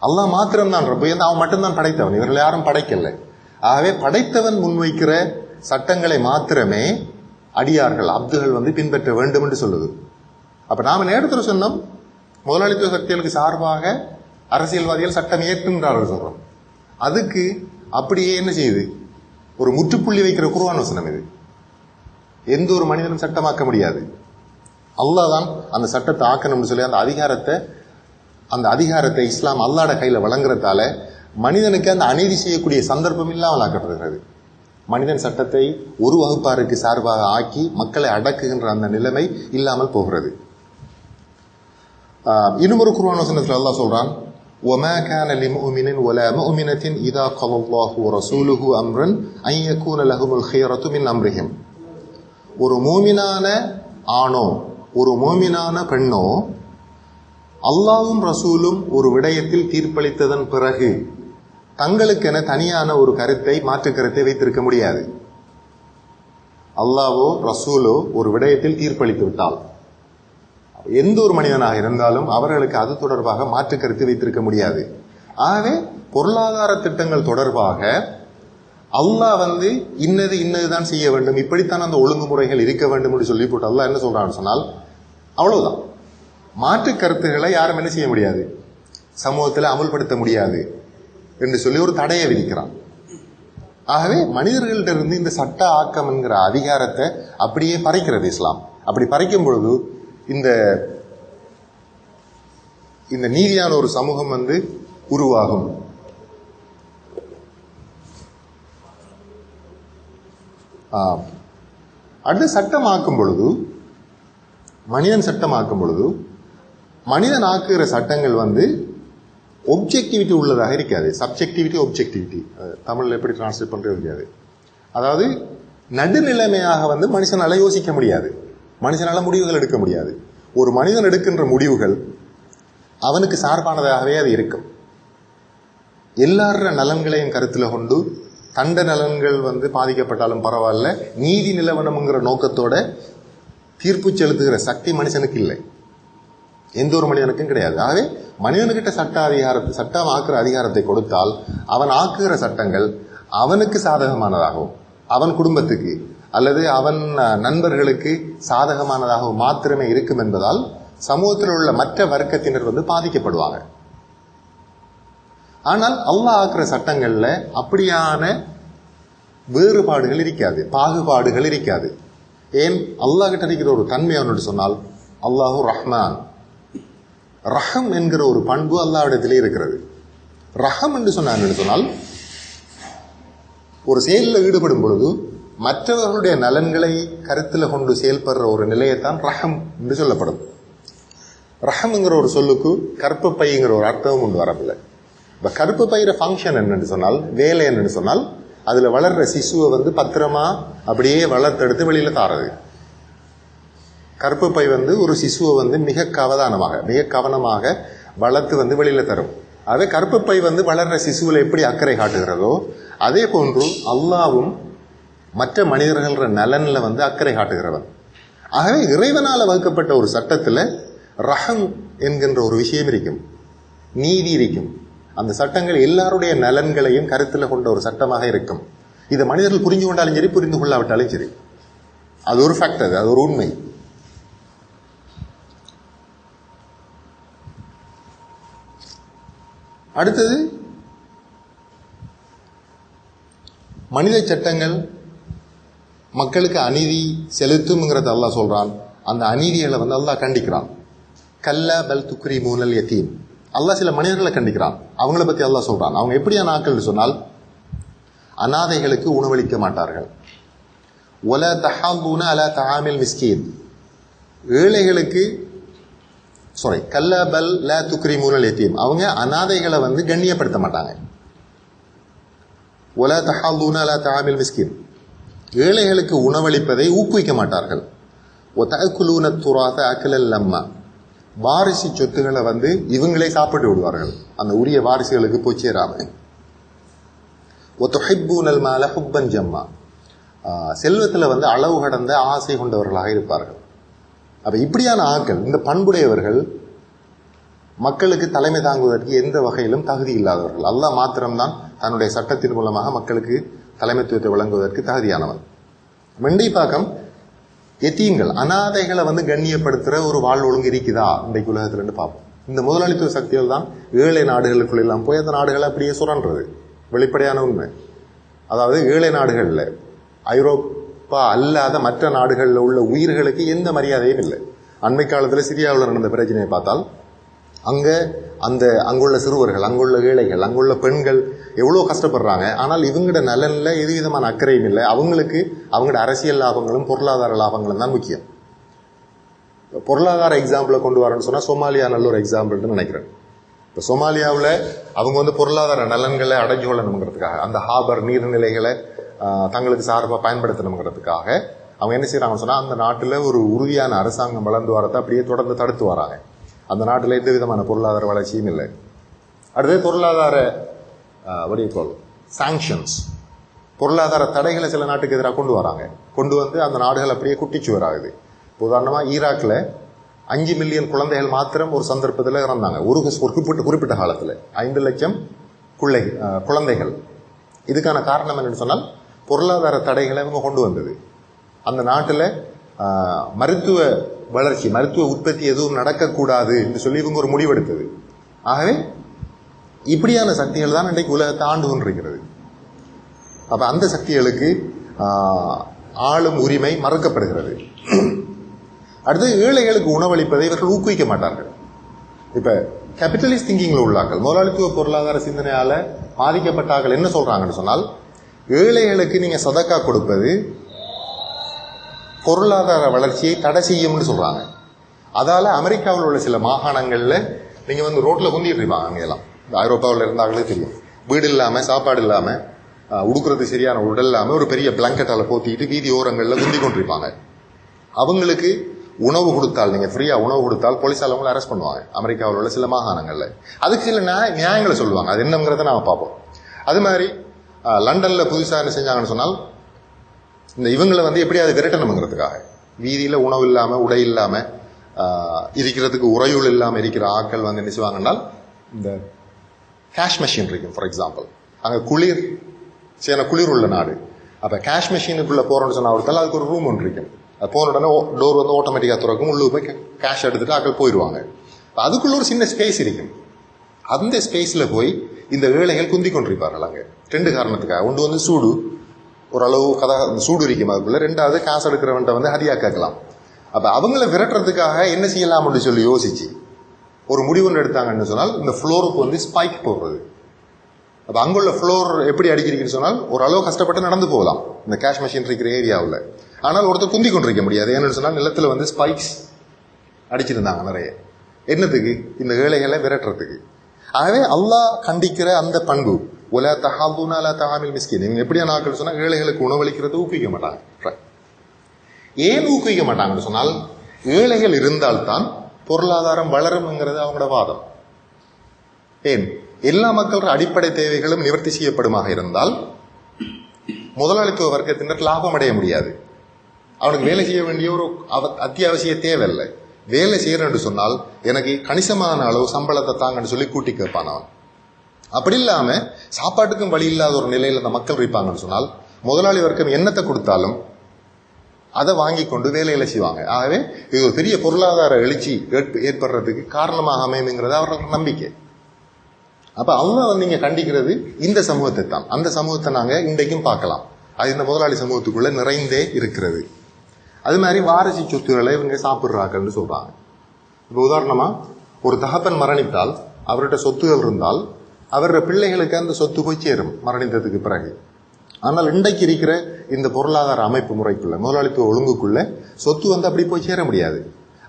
அல்லாஹ் மாத்திரம்தான் ரப்பு. அவன் மட்டும்தான் படைத்தவன், இவர்கள் யாரும் படைக்கல. ஆகவே படைத்தவன் முன்வைக்கிற சட்டங்களை மாத்திரமே அடியார்கள், அப்துகள் பின்பற்ற வேண்டும் என்று சொல்லுது. அப்ப நாம நேரத்தில் சொன்னோம், முதலாளித்துவ சக்திகளுக்கு சார்பாக அரசியல்வாதிகள் சட்டம் ஏற்றுகின்றார்கள் சொல்றோம். அதுக்கு அப்படியே என்ன செய்யுது, ஒரு முற்றுப்புள்ளி வைக்கிற குர்ஆன் வசனம் இது. எந்த ஒரு மனிதனும் சட்டமாக்க முடியாது. அல்லாஹ் தான் அந்த சட்டத்தை ஆக்கணும்னு சொல்லி அந்த அதிகாரத்தை இஸ்லாம் அல்லாஹ்ட கையில வழங்குறதால மனிதனுக்கு அந்த அநீதி செய்யக்கூடிய சந்தர்ப்பம் இல்லாமல் ஆக்கப்படுகிறது. மனிதன் சட்டத்தை ஒரு வகுப்பாருக்கு சார்பாக ஆக்கி மக்களை அடக்குகின்ற அந்த நிலைமை இல்லாமல் போகிறது. இன்னும் ஒரு குர்ஆன் வசனத்தில் அல்லாஹ் சொல்றான், وَمَا كَانَ لِمُؤْمِنٍ وَلَا مُؤْمِنَةٍ إِذَا قَضَى اللَّهُ وَرَسُولُهُ أَمْرًا أَن يَكُونَ لَهُمُ الْخِيَرَةُ مِنْ أَمْرِهِمْ. ஒரு மோமினான ஆணோ ஒரு மோமினான பெண்ணோ அல்லாஹ்வும் ரசூலும் ஒரு விடயத்தில் தீர்ப்பளித்ததன் பிறகு தங்களுக்கென தனியான ஒரு கருத்தை, மாற்று கருத்தை வைத்திருக்க முடியாது. அல்லாஹ்வோ ரசூலோ ஒரு விடயத்தில் தீர்ப்பளித்து விட்டால் எந்த ஒரு மனிதனாக இருந்தாலும் அவர்களுக்கு அது தொடர்பாக மாற்று கருத்து வைத்திருக்க முடியாது. ஆகவே பொருளாதார திட்டங்கள் தொடர்பாக அல்லாஹ் இன்னதுதான் செய்ய வேண்டும், இப்படித்தான் அந்த ஒழுங்குமுறைகள் இருக்க வேண்டும் என்று சொல்லி போட்டு அல்லாஹ் என்ன சொல்றான்னு சொன்னால், அவ்வளவுதான். மாற்று கருத்துக்களை யாரும் என்ன செய்ய முடியாது, சமூகத்தில் அமல்படுத்த முடியாது என்று சொல்லி ஒரு தடையை விதிக்கிறான். ஆகவே மனிதர்கள்ட்ட இருந்து இந்த சட்ட ஆக்கம் என்கிற அதிகாரத்தை அப்படியே பறிக்கிறது இஸ்லாம். அப்படி பறிக்கும் பொழுது இந்த நீதியான ஒரு சமூகம் உருவாகும். அடுத்து சட்டமாக்கும் பொழுது, மனிதன் சட்டமாக்கும் பொழுது மனிதன் ஆக்குகிற சட்டங்கள் ஒப்ஜெக்டிவிட்டி உள்ளதாக இருக்காது. சப்ஜெக்டிவிட்டி, ஒப்ஜெக்டிவிட்டி தமிழ்ல எப்படி டிரான்ஸ்லேட் பண்றது இருக்காது. அதாவது நடுநிலைமையாக மனுஷனால யோசிக்க முடியாது, மனுஷனால முடிவுகள் எடுக்க முடியாது. ஒரு மனிதன் எடுக்கின்ற முடிவுகள் அவனுக்கு சார்பானதாகவே அது இருக்கும். எல்லார நலன்களையும் கருத்துல கொண்டு தண்ட நலன்கள் பாதிக்கப்பட்டாலும் பரவாயில்ல, நீதி நிலவனம்ங்கிற நோக்கத்தோட தீர்ப்பு செலுத்துகிற சக்தி மனுஷனுக்கு இல்லை, எந்த ஒரு மனிதனுக்கும் கிடையாது. ஆகவே மனிதனுக்கிட்ட சட்டம் ஆக்குற அதிகாரத்தை கொடுத்தால் அவன் ஆக்குகிற சட்டங்கள் அவனுக்கு சாதகமானதாகவும் அவன் குடும்பத்துக்கு அல்லது அவன் நண்பர்களுக்கு சாதகமானதாகவும் மாத்திரமே இருக்கும் என்பதால் சமூகத்தில் உள்ள மற்ற வர்க்கத்தினர் பாதிக்கப்படுவாங்க. ஆனால் அல்லாஹ் ஆக்குற சட்டங்கள்ல அப்படியான வேறுபாடுகள் இருக்காது, பாகுபாடுகள் இருக்காது. ஏன், அல்லாஹ் கிட்ட இருக்கிற ஒரு தன்மை அவனோடு சொன்னால், அல்லாஹு ரஹ்மான், ரஹம் என்கிற ஒரு பண்பு அல்லாஹ்விடத்திலே இருக்கிறது. ரஹம் என்று சொன்னால் ஒரு செயலில் ஈடுபடும் பொழுது மற்றவர்களுடைய நலன்களை கருத்தில் கொண்டு செயல்படுற ஒரு நிலையத்தான் ரஹம் என்று சொல்லப்படும். ரஹம்ங்கிற ஒரு சொல்லுக்கு கற்பு பைங்கிற ஒரு அர்த்தமும் உண்டு வரவில்லை. இப்ப கற்பு பயிர ஃபங்க்ஷன் என்னன்னு சொன்னால், வேலை என்னன்னு சொன்னால், அதுல வளர்ற சிசுவை பத்திரமா அப்படியே வளர்த்தெடுத்து வெளியில தாரது. கற்பு பை ஒரு சிசுவை மிக கவனமாக வளர்த்து வெளியில தரும். அதே கற்பு பை வளர்ற சிசுவில் எப்படி அக்கறை காட்டுகிறதோ அதே போன்று அல்லாவும் மற்ற மனிதர்கள நலன்ல அக்கறை காட்டுகிறவன். ஆகவே இறைவனால வகுக்கப்பட்ட ஒரு சட்டத்துல ரஹம் என்கின்ற ஒரு விஷயம் இருக்கும், நீதி இருக்கும். அந்த சட்டங்கள் எல்லாருடைய நலன்களையும் கருத்துல கொண்ட ஒரு சட்டமாக இருக்கும். இதை மனிதர்கள் புரிஞ்சு கொண்டாலும் சரி, புரிந்து கொள்ளாவிட்டாலும் சரி, அது ஒரு ஃபேக்ட், அது ஒரு உண்மை. அடுத்தது மனித சட்டங்கள் மக்களுக்கு அநீதி செலுத்தும்ங்கிறத அல்லாஹ் சொல்றான். அந்த அநீதிகளை அல்லாஹ் கண்டிக்கிறான். கல்லா பல் துக்ரிமூனல் யதீம். அல்லாஹ் சில மனிதர்களை கண்டிக்கிறான். அவங்கள பத்தி அல்லாஹ் சொல்றான். அவங்க எப்படியான ஆட்கள் சொன்னால், அனாதைகளுக்கு உணவளிக்க மாட்டார்கள். வலா தஹாதுன அலா தஆமில் மிஸ்கீன். ஏழைகளுக்கு கல்லா பல் லா துக்ரிமூனல் யதீம். அவங்க அனாதைகளை கண்ணியப்படுத்த மாட்டாங்க. வலா தஹாதுன அலா தஆமில் மிஸ்கீன். ஏழைகளுக்கு உணவளிப்பதை ஊக்குவிக்க மாட்டார்கள். வதஅகுலூன துராத அக்லல் லம்மா. வாரிசு சொத்துக்களை இவங்களே சாப்பிட்டு விடுவார்கள், அந்த உரிய வாரிசுகளுக்கு போய் சேராம. வதுஹிப்பூனல் மால ஹுப்பன் ஜம்மா. செல்வத்தில் அளவு கடந்த ஆசை கொண்டவர்களாக இருப்பார்கள். அப்ப இப்படியான ஆட்கள், இந்த பண்புடையவர்கள் மக்களுக்கு தலைமை தாங்குவதற்கு எந்த வகையிலும் தகுதி இல்லாதவர்கள். அல்லாஹ் மாத்திரம்தான் தன்னுடைய சட்டத்தின் மூலமாக மக்களுக்கு தலைமைத்துவத்தை வழங்குவதற்கு தகுதியானவன். வெண்டைப்பாக்கம் எத்தீம்கள், அனாதைகளை கண்ணியப்படுத்துற ஒரு வாழ் ஒழுங்கு இருக்குதா இன்றைக்கு உலகத்துல பார்ப்போம். இந்த முதலாளித்துவ சக்திகள் தான் ஏழை நாடுகளுக்குள்ள எல்லாம் போய் அந்த நாடுகளை அப்படியே சுரன்றது வெளிப்படையான உண்மை. அதாவது ஏழை நாடுகள்ல, ஐரோப்பா அல்லாத மற்ற நாடுகளில் உள்ள உயிர்களுக்கு எந்த மரியாதையும் இல்லை. அண்மை காலத்தில் சிரியாவில் நடந்த பிரச்சனையை பார்த்தால், அங்குள்ள சிறுவர்கள், அங்குள்ள ஏழைகள், அங்குள்ள பெண்கள் எவ்வளோ கஷ்டப்படுறாங்க. ஆனால் இவங்களோட நலனில் எது விதமான அக்கறையும் இல்லை. அவங்களுக்கு அவங்களோட அரசியல் லாபங்களும் பொருளாதார லாபங்களும் தான் முக்கியம். பொருளாதார எக்ஸாம்பிளை கொண்டு வரேன்னு சொன்னால் சோமாலியா நல்ல ஒரு எக்ஸாம்பிள்னு நினைக்கிறேன். இப்போ சோமாலியாவில் அவங்க பொருளாதார நலன்களை அடைஞ்சு கொள்ளணுங்கிறதுக்காக, அந்த ஹாபர் நீர்நிலைகளை தங்களுக்கு சார்பாக பயன்படுத்தணுங்கிறதுக்காக அவங்க என்ன செய்யறாங்கன்னு சொன்னால், அந்த நாட்டில் ஒரு உறுதியான அரசாங்கம் வளர்ந்து வரதை அப்படியே தொடர்ந்து தடுத்து வராங்க. அந்த நாட்டில் எந்த விதமான பொருளாதார வளர்ச்சியும் இல்லை. அடுத்தது பொருளாதார சாங்ஷன்ஸ், பொருளாதார தடைகளை சில நாட்டுக்கு எதிராக கொண்டு வந்து அந்த நாடுகள் அப்படியே குட்டிச்சுவராகுது. உதாரணமாக ஈராக்கில் 5 மில்லியன் குழந்தைகள் மாத்திரம் ஒரு சந்தர்ப்பத்தில் இறந்தாங்க. ஒரு குறிப்பிட்ட காலத்தில் 5 லட்சம் குழந்தைகள். இதுக்கான காரணம் என்னன்னு சொன்னால், பொருளாதார தடைகளை இவங்க கொண்டு வந்தது. அந்த நாட்டில் மருத்துவ வளர்ச்சி, மருத்துவ உற்பத்தி எதுவும் நடக்கக்கூடாது என்று சொல்லி இவங்க ஒரு முடிவெடுத்தது. ஆகவே இப்படியான சக்திகள் தான் இன்றைக்கு உலகத்தை ஆண்டு கொண்டிருக்கிறது. அப்ப அந்த சக்திகளுக்கு ஆளும் உரிமை மறுக்கப்படுகிறது. அடுத்து ஏழைகளுக்கு உணவளிப்பதை இவர்கள் ஊக்குவிக்க மாட்டார்கள். இப்ப கேபிட்டலிஸ்ட் திங்கிங்ல உள்ளார்கள், முதலாளித்துவ பொருளாதார சிந்தனையால பாதிக்கப்பட்டார்கள் என்ன சொல்றாங்கன்னு சொன்னால், ஏழைகளுக்கு நீங்க சதக்கா கொடுப்பது பொருளாதார வளர்ச்சியை தடை செய்யும்னு சொல்றாங்க. அதால அமெரிக்காவில் உள்ள சில மாகாணங்கள்ல நீங்க ரோட்ல குந்திட்டு இருப்பாங்க. அங்கெல்லாம் ஐரோப்பாவில் இருந்தாங்களே தெரியும், வீடு இல்லாம, சாப்பாடு இல்லாம, உடுக்கிறது சரியான உடல் இல்லாம ஒரு பெரிய பிளாங்கெட்டால போத்திட்டு வீதி ஓரங்கள்ல குந்தி கொண்டிருப்பாங்க. அவங்களுக்கு உணவு கொடுத்தால், நீங்க ஃப்ரீயா உணவு கொடுத்தால் போலீஸால் அவங்களை அரெஸ்ட் பண்ணுவாங்க அமெரிக்காவில் உள்ள சில மாகாணங்கள்ல. அதுக்கு சில நியாயங்களை சொல்லுவாங்க, அது என்னங்கிறத நாம பார்ப்போம். அது மாதிரி லண்டன்ல புதுசா என்ன செஞ்சாங்கன்னு சொன்னால், இந்த இவங்களை எப்படியாவது விரட்டணுங்கிறதுக்காக வீதியில உணவு இல்லாம, உடை இல்லாம, இருக்கிறதுக்கு உறையுள் இல்லாம இருக்கிற ஆட்கள் என்ன செய்வாங்கன்னா, இந்த கேஷ் மெஷின் இருக்கும். ஃபார் எக்ஸாம்பிள், அங்க குளிர் உள்ள நாடு. அப்ப கேஷ் மெஷினுக்குள்ள போறோம்னு சொன்னா ஒருத்தல் அதுக்கு ஒரு ரூம் ஒன்று இருக்கும். அது போன உடனே டோர் ஆட்டோமேட்டிக்கா திறக்கும், உள்ளே போய் கேஷ் எடுத்துட்டு ஆட்கள் போயிடுவாங்க. அதுக்குள்ள ஒரு சின்ன ஸ்பேஸ் இருக்கும். அந்த ஸ்பேஸ்ல போய் இந்த ஏழைகள் குந்தி கொண்டிருப்பார்கள். அங்க 2 காரணத்துக்காக. ஒன்று சூடு, ஓரளவு சூடு இருக்கும் அதுக்குள்ள. 2வது காசு எடுக்கிறவன்ட்ட ஹதியா கேட்கலாம். அப்ப அவங்கள விரட்டுறதுக்காக என்ன செய்யலாம் அப்படின்னு சொல்லி யோசிச்சு ஒரு முடிவு ஒன்று எடுத்தாங்கன்னு சொன்னால், இந்த ஃப்ளோருக்கு ஸ்பைக் போடுறது. அப்ப அங்குள்ள ஃப்ளோர் எப்படி அடிக்கிறீங்கன்னு சொன்னால், ஓரளவு கஷ்டப்பட்டு நடந்து போகலாம் இந்த கேஷ் மெஷின் இருக்கிற ஏரியாவில். ஆனால் ஒருத்தர் குந்தி கொண்டிருக்க முடியாது. ஏன்னு சொன்னால், நிலத்துல ஸ்பைக்ஸ் அடிச்சிருந்தாங்க நிறைய. என்னத்துக்கு? இந்த ஏழைகளை விரட்டுறதுக்கு. ஆகவே அல்லாஹ் கண்டிக்கிற அந்த பண்பு, ஒலா தஹாதுனா அலா தஆமில் மிஸ்கீன், இவங்க எப்படியான ஆட்கள் சொன்னா ஏழைகளுக்கு உணவளிக்கிறது ஊக்குவிக்க மாட்டாங்க. ஏன் ஊக்குவிக்க மாட்டாங்கன்னு சொன்னால், ஏழைகள் இருந்தால்தான் பொருளாதாரம் வளரும்ங்கிறது அவங்களோட வாதம். ஏன்? எல்லா மக்களோட அடிப்படை தேவைகளும் நிவர்த்தி செய்யப்படுமாக இருந்தால் முதலாளித்துவ வர்க்கத்தினர் லாபம் அடைய முடியாது. அவனுக்கு வேலை செய்ய வேண்டிய ஒரு அத்தியாவசிய தேவை இல்லை. வேலை செய்யறேன்னு சொன்னால் எனக்கு கணிசமான அளவு சம்பளத்தை தாங்கன்னு சொல்லி கூட்டி கேட்பான் அவன். அப்படி இல்லாம சாப்பாட்டுக்கும் வழி இல்லாத ஒரு நிலையில அந்த மக்கள் இருப்பாங்கன்னு சொன்னால், முதலாளி வர்க்கம் என்னத்தை கொடுத்தாலும் அதை வாங்கி கொண்டு வேலையில செய்வாங்க. ஆகவே இது ஒரு பெரிய பொருளாதார எழுச்சி ஏற்படுறதுக்கு காரணமாக அமையுங்கிறது அவர்கள் நம்பிக்கை. அப்ப அல்லாஹ் வந்து இங்க கண்டிக்கிறது இந்த சமூகத்தை தான். அந்த சமூகத்தை நாங்க இன்றைக்கும் பார்க்கலாம். அது இந்த முதலாளி சமூகத்துக்குள்ள நிறைந்தே இருக்கிறது. அது மாதிரி வாரிசு சொத்துக்களை இவங்க சாப்பிட்றாங்கன்னு சொல்றாங்க. இப்போ உதாரணமா ஒரு தகப்பன் மரணித்தால் அவர்கிட்ட சொத்துகள் இருந்தால் அவருடைய பிள்ளைகளுக்கு அந்த சொத்து போய் சேரும் மரணித்ததுக்கு பிறகு. ஆனால் இன்றைக்கு இருக்கிற இந்த பொருளாதார அமைப்பு முறைக்குள்ள, முதலாளித்துவ ஒழுங்குக்குள்ள சொத்து வந்து அப்படி போய் சேர முடியாது.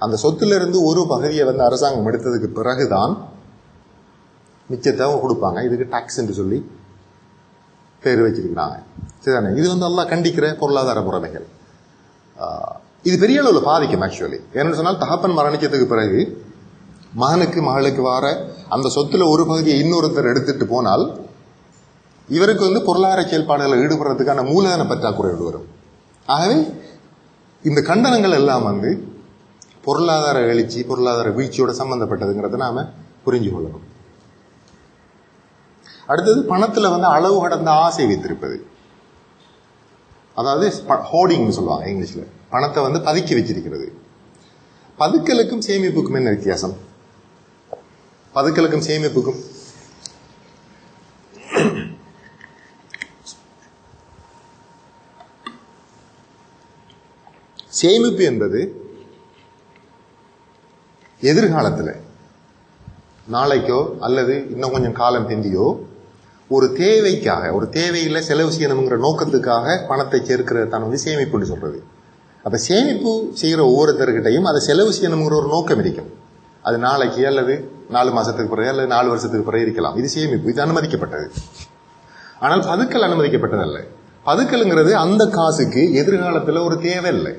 அந்த சொத்துல இருந்து ஒரு பகுதியை வந்து அரசாங்கம் எடுத்ததுக்கு பிறகுதான் மிச்சத்தை அவங்க கொடுப்பாங்க. இதுக்கு டாக்ஸ் என்று சொல்லி பேர் வச்சிருக்கிறாங்க. சரிதானே? இது வந்து எல்லாம் கண்டிக்கிற பொருளாதார முறைமைகள். இது பெரிய அளவில் பாதிக்கும் ஆக்சுவலி. ஏன்னு சொன்னால் தகப்பன் மரணிச்சதுக்கு பிறகு மகனுக்கு மகளுக்கு வர அந்த சொத்துல ஒரு பகுதியை இன்னொருத்தர் எடுத்துட்டு போனால் இவருக்கு வந்து பொருளாதார செயல்பாடுகளை ஈடுபடுறதுக்கான மூலதன பற்றாக்குறை வரும். ஆகவே இந்த கண்டனங்கள் எல்லாம் வந்து பொருளாதார எழுச்சி, பொருளாதார வீழ்ச்சியோட சம்பந்தப்பட்டதுங்கிறத நாம புரிஞ்சு கொள்ளணும். அடுத்தது பணத்துல வந்து அளவு கடந்த ஆசை வைத்திருப்பது, அதாவது ஹோர்டிங்னு சொல்லுவாங்க இங்கிலீஷ்ல. பணத்தை வந்து பதுக்கி வச்சிருக்கிறது. பதுக்கலுக்கும் சேமிப்புக்கும் என்ன வித்தியாசம்? பதுக்கலுக்கும் சேமிப்புக்கும் சேமிப்பு என்பது எதிர்காலத்தில் நாளைக்கோ அல்லது இன்னும் கொஞ்சம் காலம் பிந்தியோ ஒரு தேவைக்காக, ஒரு தேவையில்லை செலவு செய்யணுங்கிற நோக்கத்துக்காக பணத்தை சேர்க்கிறது தான் வந்து சேமிப்புன்னு சொல்றது. அப்ப சேமிப்பு செய்கிற ஒவ்வொருத்தர்கிட்டையும் அதை செலவு செய்யணுங்கிற ஒரு நோக்கம் இருக்கும். அது நாளைக்கு அல்லது 4 மாசத்துக்கு பிறகு அல்லது 4 வருஷத்துக்கு பிறகு இருக்கலாம். இது சேமிப்பு, இது அனுமதிக்கப்பட்டது. ஆனால் பதுக்கல் அனுமதிக்கப்பட்டதல்ல. பதுக்கலுங்கிறது அந்த காசுக்கு எதிர்காலத்தில் ஒரு தேவை இல்லை.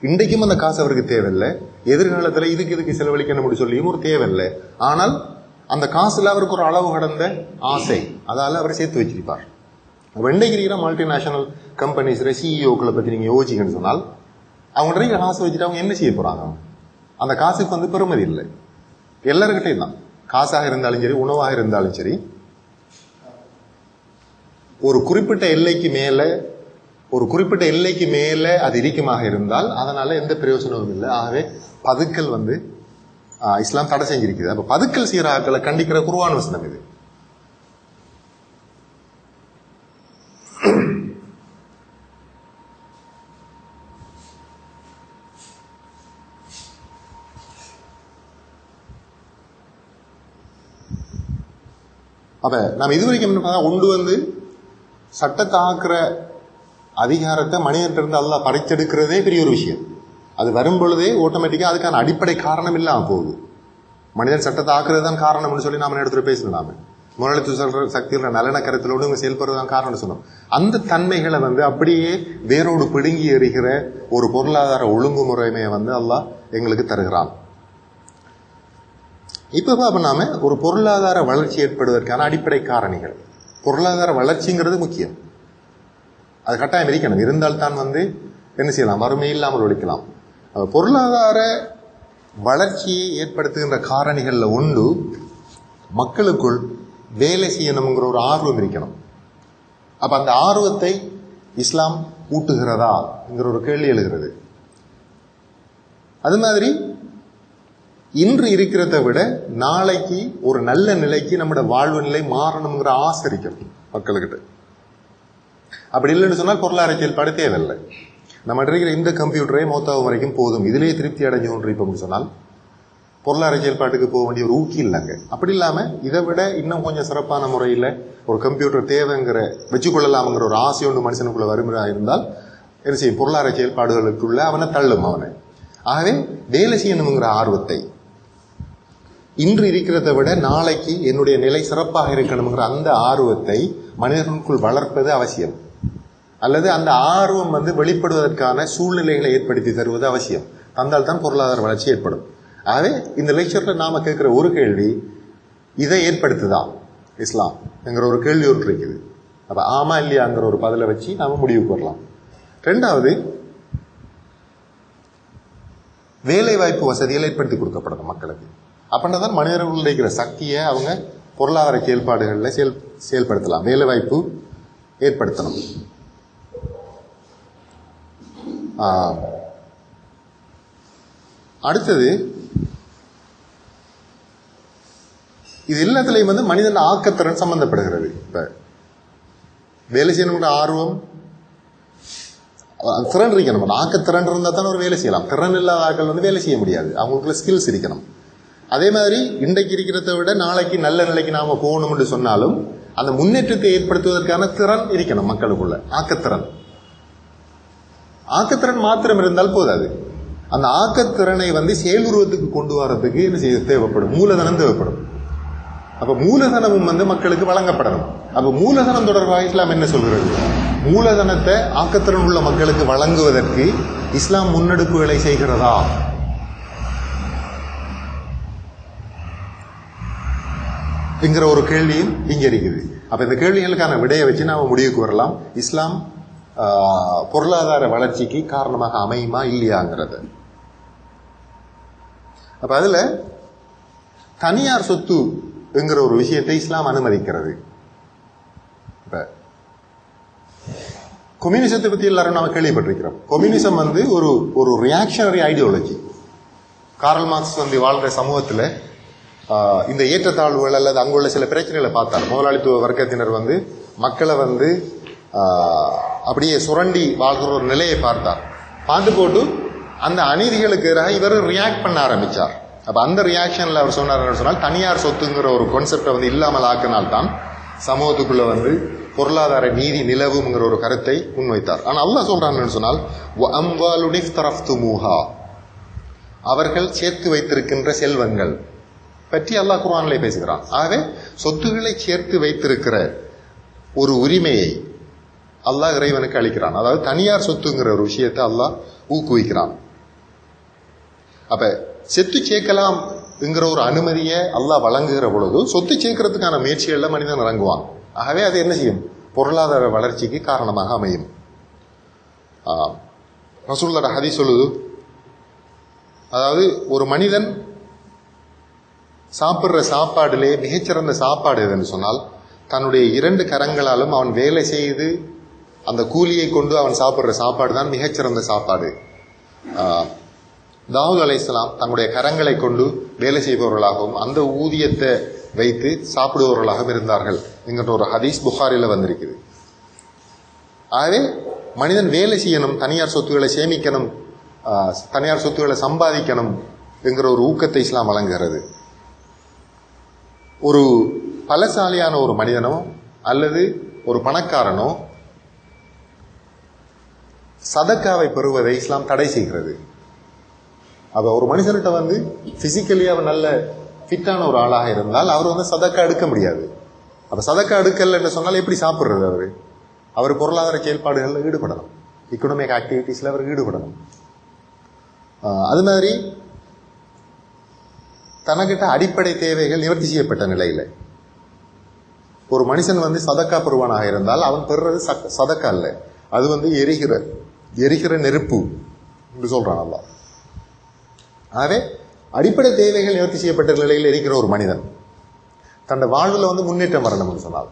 இன்றைக்கும் அந்த காசு அவருக்கு தேவையில்லை, எதிர்காலத்தில் இதுக்கு செலவழிக்கணும் சொல்லியும் ஒரு தேவையில்லை. ஆனால் அந்த காசுல அவருக்கு ஒரு அளவு கடந்த ஆசை, அதால அவர் சேர்த்து வச்சிருப்பார். இன்றைக்கு மல்டிநேஷனல் கம்பெனிஸ் சிஇஓக்களை பத்தி நீங்க யோசிக்கணும்னு சொன்னால் அவங்க நிறைய காசு வச்சுட்டு அவங்க என்ன செய்ய போறாங்க? அந்த காசுக்கு வந்து பெருமதி இல்லை. எல்லாருக்கிட்டையும் தான், காசாக இருந்தாலும் சரி, உணவாக இருந்தாலும் சரி, ஒரு குறிப்பிட்ட எல்லைக்கு மேல அது இறுக்கமாக இருந்தால் அதனால எந்த பிரயோஜனமும் இல்லை. ஆகவே பதுக்கல் வந்து இஸ்லாம் தடை செஞ்சிருக்குது. அப்ப பதுக்கல் செய்யற ஆட்களை கண்டிக்கிற குர்ஆன் வசனம் இது. அப்ப நம்ம இதுவரைக்கும் என்ன பண்ணா, ஒன்று வந்து சட்டத்தை ஆக்குற அதிகாரத்தை மனிதன்கிட்ட அல்லாஹ் பறிச்செடுக்கிறதே பெரிய ஒரு விஷயம். அது வரும் பொழுதே ஆட்டோமேட்டிக்கா அதுக்கான அடிப்படை காரணம் இல்லாம போகுது. மனிதன் சட்டத்தை ஆக்குறது தான் காரணம்னு சொல்லி நாம எடுத்துட்டு பேசணும். நாம முதலாளித்துவ சக்தியோட நலன கருத்திலோடு இங்க செயல்படுறதுதான் காரணம்னு சொன்னோம். அந்த தன்மைகளை வந்து அப்படியே வேரோடு பிடுங்கி எறிகிற ஒரு பொருளாதார ஒழுங்குமுறைமையை வந்து அல்லாஹ் எங்களுக்கு தருகிறான். இப்ப நாம ஒரு பொருளாதார வளர்ச்சி ஏற்படுவதற்கான அடிப்படை காரணிகள். பொருளாதார வளர்ச்சிங்கிறது முக்கியம், அது கட்டாயம் இருக்கணும். இருந்தால்தான் வந்து என்ன செய்யலாம், வறுமை இல்லாமல் ஒழிக்கலாம். பொருளாதார வளர்ச்சியை ஏற்படுத்துகின்ற காரணிகள்ல ஒன்று மக்களுக்குள் வேலை செய்யணுங்கிற ஒரு ஆர்வம் இருக்கணும். அப்ப அந்த ஆர்வத்தை இஸ்லாம் ஊட்டுகிறதா என்கிற ஒரு கேள்வி எழுகிறது. அது மாதிரி இன்று இருக்கிறத விட நாளைக்கு ஒரு நல்ல நிலைக்கு நம்மளோட வாழ்வு நிலை மாறணுங்கிற ஆசை இருக்கிறது மக்கள்கிட்ட. அப்படி இல்லைன்னு சொன்னால் பொருளாதார செயல்பாடு தேவையில்லை. நம்ம இருக்கிற இந்த கம்ப்யூட்டரே மொத்தம் வரைக்கும் போதும், இதிலேயே திருப்தி அடைஞ்சு ஒன்று இப்போ சொன்னால் பொருளாதார செயல்பாட்டுக்கு போக வேண்டிய ஒரு ஊக்கி இல்லைங்க. அப்படி இல்லாம இதை விட இன்னும் கொஞ்சம் சிறப்பான முறையில் ஒரு கம்ப்யூட்டர் தேவைங்கிற வச்சுக்கொள்ளலாம்ங்கிற ஒரு ஆசை ஒன்று மனுஷனுக்குள்ள வறுமையா இருந்தால் என்ன செய்யும், பொருளாதார செயல்பாடுகளுக்குள்ள அவனை தள்ளும் அவனை. ஆகவே வேலை செய்யணுங்கிற ஆர்வத்தை, இன்று இருக்கிறத விட நாளைக்கு என்னுடைய நிலை சிறப்பாக இருக்கணுங்கிற அந்த ஆர்வத்தை மனிதனுக்குள் வளர்ப்பது அவசியம். அல்லது அந்த ஆர்வம் வந்து வெளிப்படுவதற்கான சூழ்நிலைகளை ஏற்படுத்தி தருவது அவசியம். தந்தால் தான் பொருளாதார வளர்ச்சி ஏற்படும். ஆகவே இந்த லெக்சர்ல நாம கேட்கிற ஒரு கேள்வி, இதை ஏற்படுத்துதா இஸ்லாம் என்கிற ஒரு கேள்வி ஒன்று இருக்குது. அப்ப ஆமா இல்லையாங்கிற ஒரு பதிலை வச்சு நாம முடிவுக்கு வரலாம். ரெண்டாவது, வேலை வாய்ப்பு வசதிகள் ஏற்படுத்தி கொடுக்கப்படணும் மக்களுக்கு. அப்படின்னா தான் மனிதர்கள் இருக்கிற சக்தியை அவங்க பொருளாதார செயல்பாடுகளில் செயல்படுத்தலாம். வேலை வாய்ப்பு ஏற்படுத்தணும். அடுத்தது இது எல்லாத்துலேயும் வந்து மனிதன் ஆக்கத்திறன் சம்பந்தப்படுகிறது. இப்போ வேலை செய்யணுங்கிற ஆர்வம் திறன் இருக்கணும். ஆக்கத்திறன் இருந்தால் தான் ஒரு வேலை செய்யலாம். திறன் இல்லாத ஆட்கள் வந்து வேலை செய்ய முடியாது. அவங்களுக்குள்ள ஸ்கில்ஸ் இருக்கணும். அதே மாதிரி இன்றைக்கு இருக்கிறத விட நாளைக்கு நல்ல நிலைக்கு நாம போகணும்னு சொன்னாலும் அந்த முன்னேற்றத்தை ஏற்படுத்துவதற்கான திறன் இருக்கணும் மக்களுக்குள்ள. ஆக்கத்திறன் மாத்திரம் இருந்தால் போதாது. அந்த ஆக்கத்திறனை வந்து செயலுருவத்துக்கு கொண்டு வரதுக்கு என்ன செய்ய தேவைப்படும்? மூலதனம் தேவைப்படும். அப்ப மூலதனமும் வந்து மக்களுக்கு வழங்கப்படணும். அப்ப மூலதனம் தொடர்பாக இஸ்லாம் என்ன சொல்கிறது? மூலதனத்தை ஆக்கத்திறன் உள்ள மக்களுக்கு வழங்குவதற்கு இஸ்லாம் முன்னெடுப்புகளை செய்கிறதா? என்கிற ஒரு கேள்வியும் இங்க இருக்குது. அப்ப இந்த கேள்விகளுக்கான விடையை வச்சு நாம முடிவுக்கு வரலாம். இஸ்லாம் பொருளாதார வளர்ச்சிக்கு காரணமாக அமையுமா இல்லையாங்கிறது. அப்ப அதுல தனியார் சொத்து என்கிற ஒரு விஷயத்தை இஸ்லாம் அனுமதிக்கிறது. இப்ப கம்யூனிசத்தை பத்தி எல்லாரும் நாம கேள்விப்பட்டிருக்கிறோம். கம்யூனிசம் வந்து ஒரு ரியாக்ஷனரி ஐடியாலஜி. கார்ல் மார்க்ஸ் வந்து வாழ்ற சமூகத்துல இந்த ஏற்றத்தாழ்வுகள் அல்லது அங்குள்ள சில பிரச்சனைகளை பார்த்தார். முதலாளித்துவ வர்க்கத்தினர் வந்து மக்களை வந்து அப்படியே சுரண்டி வாழ்கிற ஒரு நிலையை பார்த்து போட்டு அந்த அநீதிகளுக்கு எதிராக இவர் ரியாக்ட் பண்ண ஆரம்பிச்சார். அப்ப அந்த ரியாக்ஷன்ல அவர் சொன்னார் தனியார் சொத்துங்கிற ஒரு கான்செப்டை வந்து இல்லாமல் ஆக்கினால்தான் சமூகத்துக்குள்ள வந்து பொருளாதார நீதி நிலவுங்கிற ஒரு கருத்தை முன்வைத்தார். ஆனா அல்லாஹ் சொல்றான்னு சொன்னால் அவர்கள் சேர்த்து வைத்திருக்கின்ற செல்வங்கள் பற்றி அல்லாஹ் குர்ஆனிலே பேசுகிறான். ஆகவே சொத்துக்களை சேர்த்து வைத்திருக்கிற ஒரு உரிமையை அல்லாஹ் இறைவனுக்கு அளிக்கிறான். அதாவது தனியார் சொத்துங்கிற ஒரு விஷயத்தை அல்லாஹ் ஊக்குவிக்கிறான். அப்ப சொத்து சேர்க்கலாம் என்கிற ஒரு அனுமதியை அல்லாஹ் வழங்குகிற பொழுது சொத்து சேர்க்கறதுக்கான முயற்சிகள்ல மனிதன் இறங்குவான். ஆகவே அது என்ன செய்யும்? பொருளாதார வளர்ச்சிக்கு காரணமாக அமையும். ரசூலுல்லாஹ் ஹதீஸ் சொல்லுது, அதாவது ஒரு மனிதன் சாப்பிடுற சாப்பாடுலே மிகச்சிறந்த சாப்பாடு எதுன்னு சொன்னால் தன்னுடைய 2 கரங்களாலும் அவன் வேலை செய்து அந்த கூலியை கொண்டு அவன் சாப்பிடுற சாப்பாடு தான் மிகச்சிறந்த சாப்பாடு. தாவூத் அலைஹிஸ்ஸலாம் தங்களுடைய கரங்களை கொண்டு வேலை செய்பவர்களாகவும் அந்த ஊதியத்தை வைத்து சாப்பிடுபவர்களாகவும் இருந்தார்கள் என்கின்ற ஒரு ஹதீஸ் புகாரில வந்திருக்குது. ஆகவே மனிதன் வேலை செய்யணும், தனியார் சொத்துக்களை சேமிக்கணும், தனியார் சொத்துக்களை சம்பாதிக்கணும் என்கிற ஒரு ஊக்கத்தை இஸ்லாம் வழங்குகிறது. ஒரு பலசாலியான ஒரு மனிதனோ அல்லது ஒரு பணக்காரனோ சதக்காவை பெறுவதை இஸ்லாம் தடை செய்கிறது. அப்ப ஒரு மனுஷன்கிட்ட வந்து பிசிக்கலி அவர் நல்ல ஃபிட்டான ஒரு ஆளாக இருந்தால் அவர் வந்து சதக்கா எடுக்க முடியாது. அப்ப சதக்கா எடுக்கலன்னு சொன்னால் எப்படி சாப்பிடுறது? அவர் பொருளாதார செயல்பாடுகளில் ஈடுபடணும், எக்கனாமிக் ஆக்டிவிட்டிஸ்ல அவர் ஈடுபடணும். அது மாதிரி தனக்கிட்ட அடிப்படை தேவைகள் நிவர்த்தி செய்யப்பட்ட நிலையில ஒரு மனுஷன் வந்து சதக்கா பெறுவானாக இருந்தால் அவன் பெறுறது சதக்கா இல்லை, அது வந்து எரிகிற நெருப்பு என்று சொல்றான் அல்லாஹ். ஆகவே அடிப்படை தேவைகள் நிவர்த்தி செய்யப்பட்ட நிலையில் இருக்கிற ஒரு மனிதன் தன் வாழ்வில் வந்து முன்னேற்றம் வரணும்னு சொன்னால்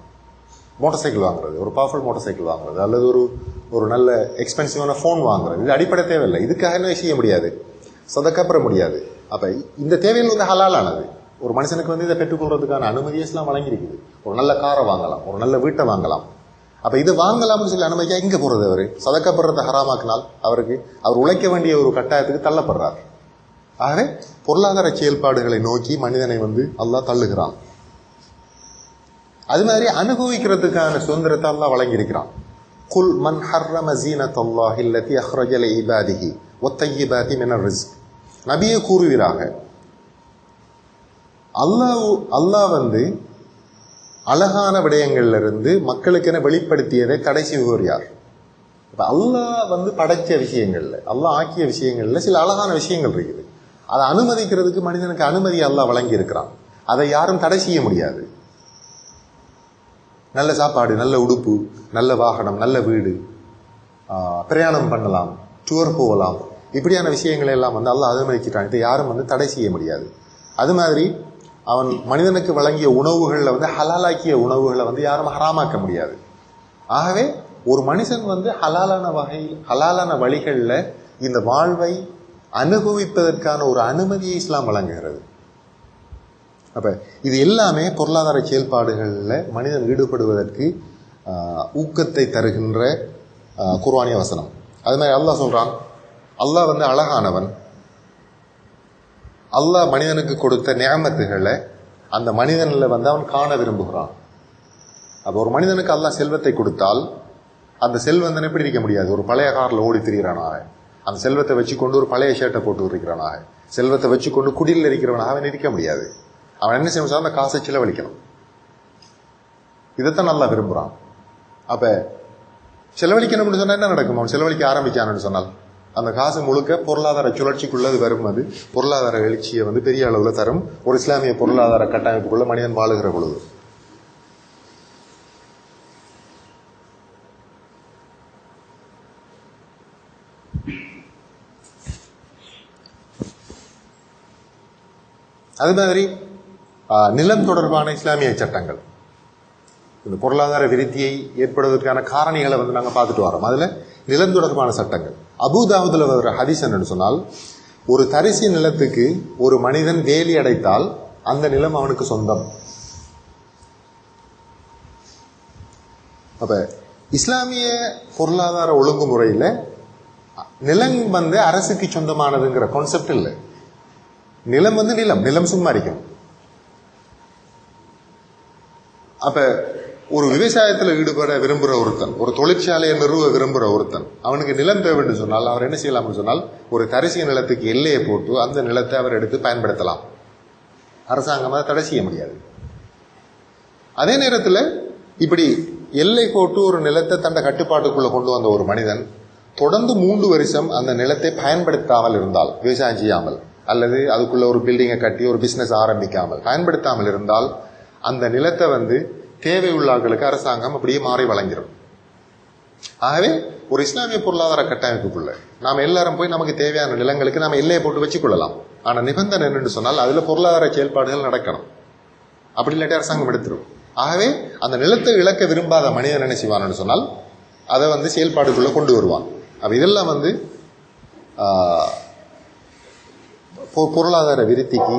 மோட்டார் சைக்கிள் வாங்குறது, ஒரு பவர்ஃபுல் மோட்டார் சைக்கிள் வாங்குறது அல்லது ஒரு நல்ல எக்ஸ்பென்சிவான ஃபோன் வாங்குறது, இது அடிப்படை தேவையில்லை. இதுக்காக என்ன செய்ய முடியாது? சதக்கா பெற முடியாது. அப்ப இந்த தேவைகள் வந்து ஹலாலானது. ஒரு மனுஷனுக்கு வந்து இதை பெற்றுக்கொள்றதுக்கான அனுமதியை இஸ்லாம் வழங்கியிருக்குது. ஒரு நல்ல காரை வாங்கலாம், ஒரு நல்ல வீட்டை வாங்கலாம். அப்ப இது வாங்கலாம்னு சொல்லி அனுமதியா இங்க போறது? அவரு சதக்கா பெறதை ஹராமாக்கினால் அவர் உழைக்க வேண்டிய ஒரு கட்டாயத்துக்கு தள்ளப்படுறார். ஆகவே பொருளாதார செயல்பாடுகளை நோக்கி மனிதனை வந்து அல்லாஹ் தள்ளுகிறான். அது மாதிரி அனுபவிக்கிறதுக்கான சுதந்திரத்தை அல்லாஹ் வழங்கியிருக்கிறான். குல் மன் ஹர்ரம ஸீனத்தல்லாஹி அல்லதி அஹ்ரஜ லிஇபாதிஹி வத்தய்யிபாதி மினர் ரிஸ்க். நபியே கூறுகிறாங்க, அல்லாஹ் வந்து அழகான விடயங்கள்ல இருந்து மக்களுக்கென வெளிப்படுத்தியதை தடை செய்வர் யார்? அல்லாஹ் வந்து படைச்ச விஷயங்கள்ல, அல்லாஹ் ஆக்கிய விஷயங்கள்ல சில அழகான விஷயங்கள் இருக்குது. அதை அனுமதிக்கிறதுக்கு மனிதனுக்கு அனுமதி அல்லாஹ் வழங்கி இருக்கிறான். அதை யாரும் தடை செய்ய முடியாது. நல்ல சாப்பாடு, நல்ல உடுப்பு, நல்ல வாகனம், நல்ல வீடு, பிரயாணம் பண்ணலாம், டூர் போகலாம், இப்படியான விஷயங்களை எல்லாம் வந்து அல்லாஹ் அனுமதிக்கிறான். இதை யாரும் வந்து தடை செய்ய முடியாது. அது மாதிரி அவன் மனிதனுக்கு வழங்கிய உணவுகளில் வந்து ஹலாலாக்கிய உணவுகளை வந்து யாரும் ஹராமாக்க முடியாது. ஆகவே ஒரு மனுஷன் வந்து ஹலாலான வழிகளில் இந்த வாழ்வை அனுபவிப்பதற்கான ஒரு அனுமதியை இஸ்லாம் வழங்குகிறது. அப்ப இது எல்லாமே பொருளாதார செயல்பாடுகளில் மனிதன் ஈடுபடுவதற்கு ஊக்கத்தை தருகின்ற குர்ஆனிய வசனம். அது மாதிரி அல்லாஹ் சொல்றான், அல்லாஹ் அழகானவன். அல்லாஹ் மனிதனுக்கு கொடுத்த நியமத்துகளை அந்த மனிதனில் அவன் காண விரும்புகிறான். அப்போ ஒரு மனிதனுக்கு அல்லாஹ் செல்வத்தை கொடுத்தால் அந்த செல்வந்தன் எப்படி இருக்க முடியாது? ஒரு பழைய காரில் ஓடி திரிகிறானாக, அந்த செல்வத்தை வச்சுக்கொண்டு ஒரு பழைய ஷர்ட்டை போட்டு இருக்கிறானாக, செல்வத்தை வச்சுக்கொண்டு குடியில் இருக்கிறவனாக அவன் இருக்க முடியாது. அவன் என்ன செய்யணும்? அந்த காசை செலவழிக்கணும். இதைத்தான் நல்லா விரும்புகிறான். அப்போ செலவழிக்கணும்னு சொன்னால் என்ன நடக்கும்? அவன் செலவழிக்க ஆரம்பிச்சான்னு சொன்னால் அந்த காசு முழுக்க பொருளாதார சுழற்சிக்குள்ளது வரும். அது பொருளாதார எழுச்சியை பெரிய அளவில் தரும். ஒரு இஸ்லாமிய பொருளாதார கட்டமைப்புக்குள்ள மனிதன் வாழுகிற பொழுது. அது மாதிரி நிலம் தொடர்பான இஸ்லாமிய சட்டங்கள், இந்த பொருளாதார விருத்தியை ஏற்படுவதற்கான காரணிகளை நாங்கள் பார்த்துட்டு வரோம். அதுல நிலம் தொடர்பான சட்டங்கள். அபூதாவுதுல வர ஹதீஸ் என்னன்னு சொன்னால், ஒரு தரிசு நிலத்துக்கு ஒரு மனிதன் வேலி அடைத்தால் அந்த நிலம் அவனுக்கு சொந்தம். அப்ப இஸ்லாமிய பொருளாதார ஒழுங்குமுறையில நிலம் அரசுக்கு சொந்தமானதுங்கிற கான்செப்ட் இல்லை. நிலம் நிலம் சும்மா இருக்கும். அப்ப ஒரு விவசாயத்தில் ஈடுபட விரும்புகிற ஒருத்தன், ஒரு தொழிற்சாலையை நிறுவ விரும்புகிற ஒருத்தன், அவனுக்கு நிலம் தேவைன்னு சொன்னால் அவர் என்ன செய்யலாம்னு சொன்னால், ஒரு தரிசிய நிலத்துக்கு எல்லையை போட்டு அந்த நிலத்தை அவர் எடுத்து பயன்படுத்தலாம். அரசாங்கம் அதை தடை செய்ய முடியாது. அதே நேரத்தில் இப்படி எல்லை போட்டு ஒரு நிலத்தை தன்னை கட்டுப்பாட்டுக்குள்ள கொண்டு வந்த ஒரு மனிதன் தொடர்ந்து 3 வருஷம் அந்த நிலத்தை பயன்படுத்தாமல் இருந்தால், விவசாயம் செய்யாமல் அல்லது அதுக்குள்ள ஒரு பில்டிங்கை கட்டி ஒரு பிசினஸ் ஆரம்பிக்காமல் பயன்படுத்தாமல் இருந்தால், அந்த நிலத்தை தேவை உள்ளார்களுக்கு அரசாங்கம் அப்படியே மாறி வழங்கிடும். ஆகவே ஒரு இஸ்லாமிய பொருளாதார கட்டமைப்புக்குள்ள நாம் எல்லாரும் போய் நமக்கு தேவையான நிலங்களுக்கு நாம் எல்லையை போட்டு வச்சுக் கொள்ளலாம். ஆனா நிபந்தனை என்னன்னு சொன்னால் அதுல பொருளாதார செயல்பாடுகள் நடக்கணும். அப்படி இல்லாட்டி அரசாங்கம் எடுத்துரும். ஆகவே அந்த நிலத்தை இழக்க விரும்பாத மனிதன் என்ன செய்வான்னு சொன்னால் அதை செயல்பாடுக்குள்ள கொண்டு வருவான். அப்ப இதெல்லாம் பொருளாதார விருத்திக்கு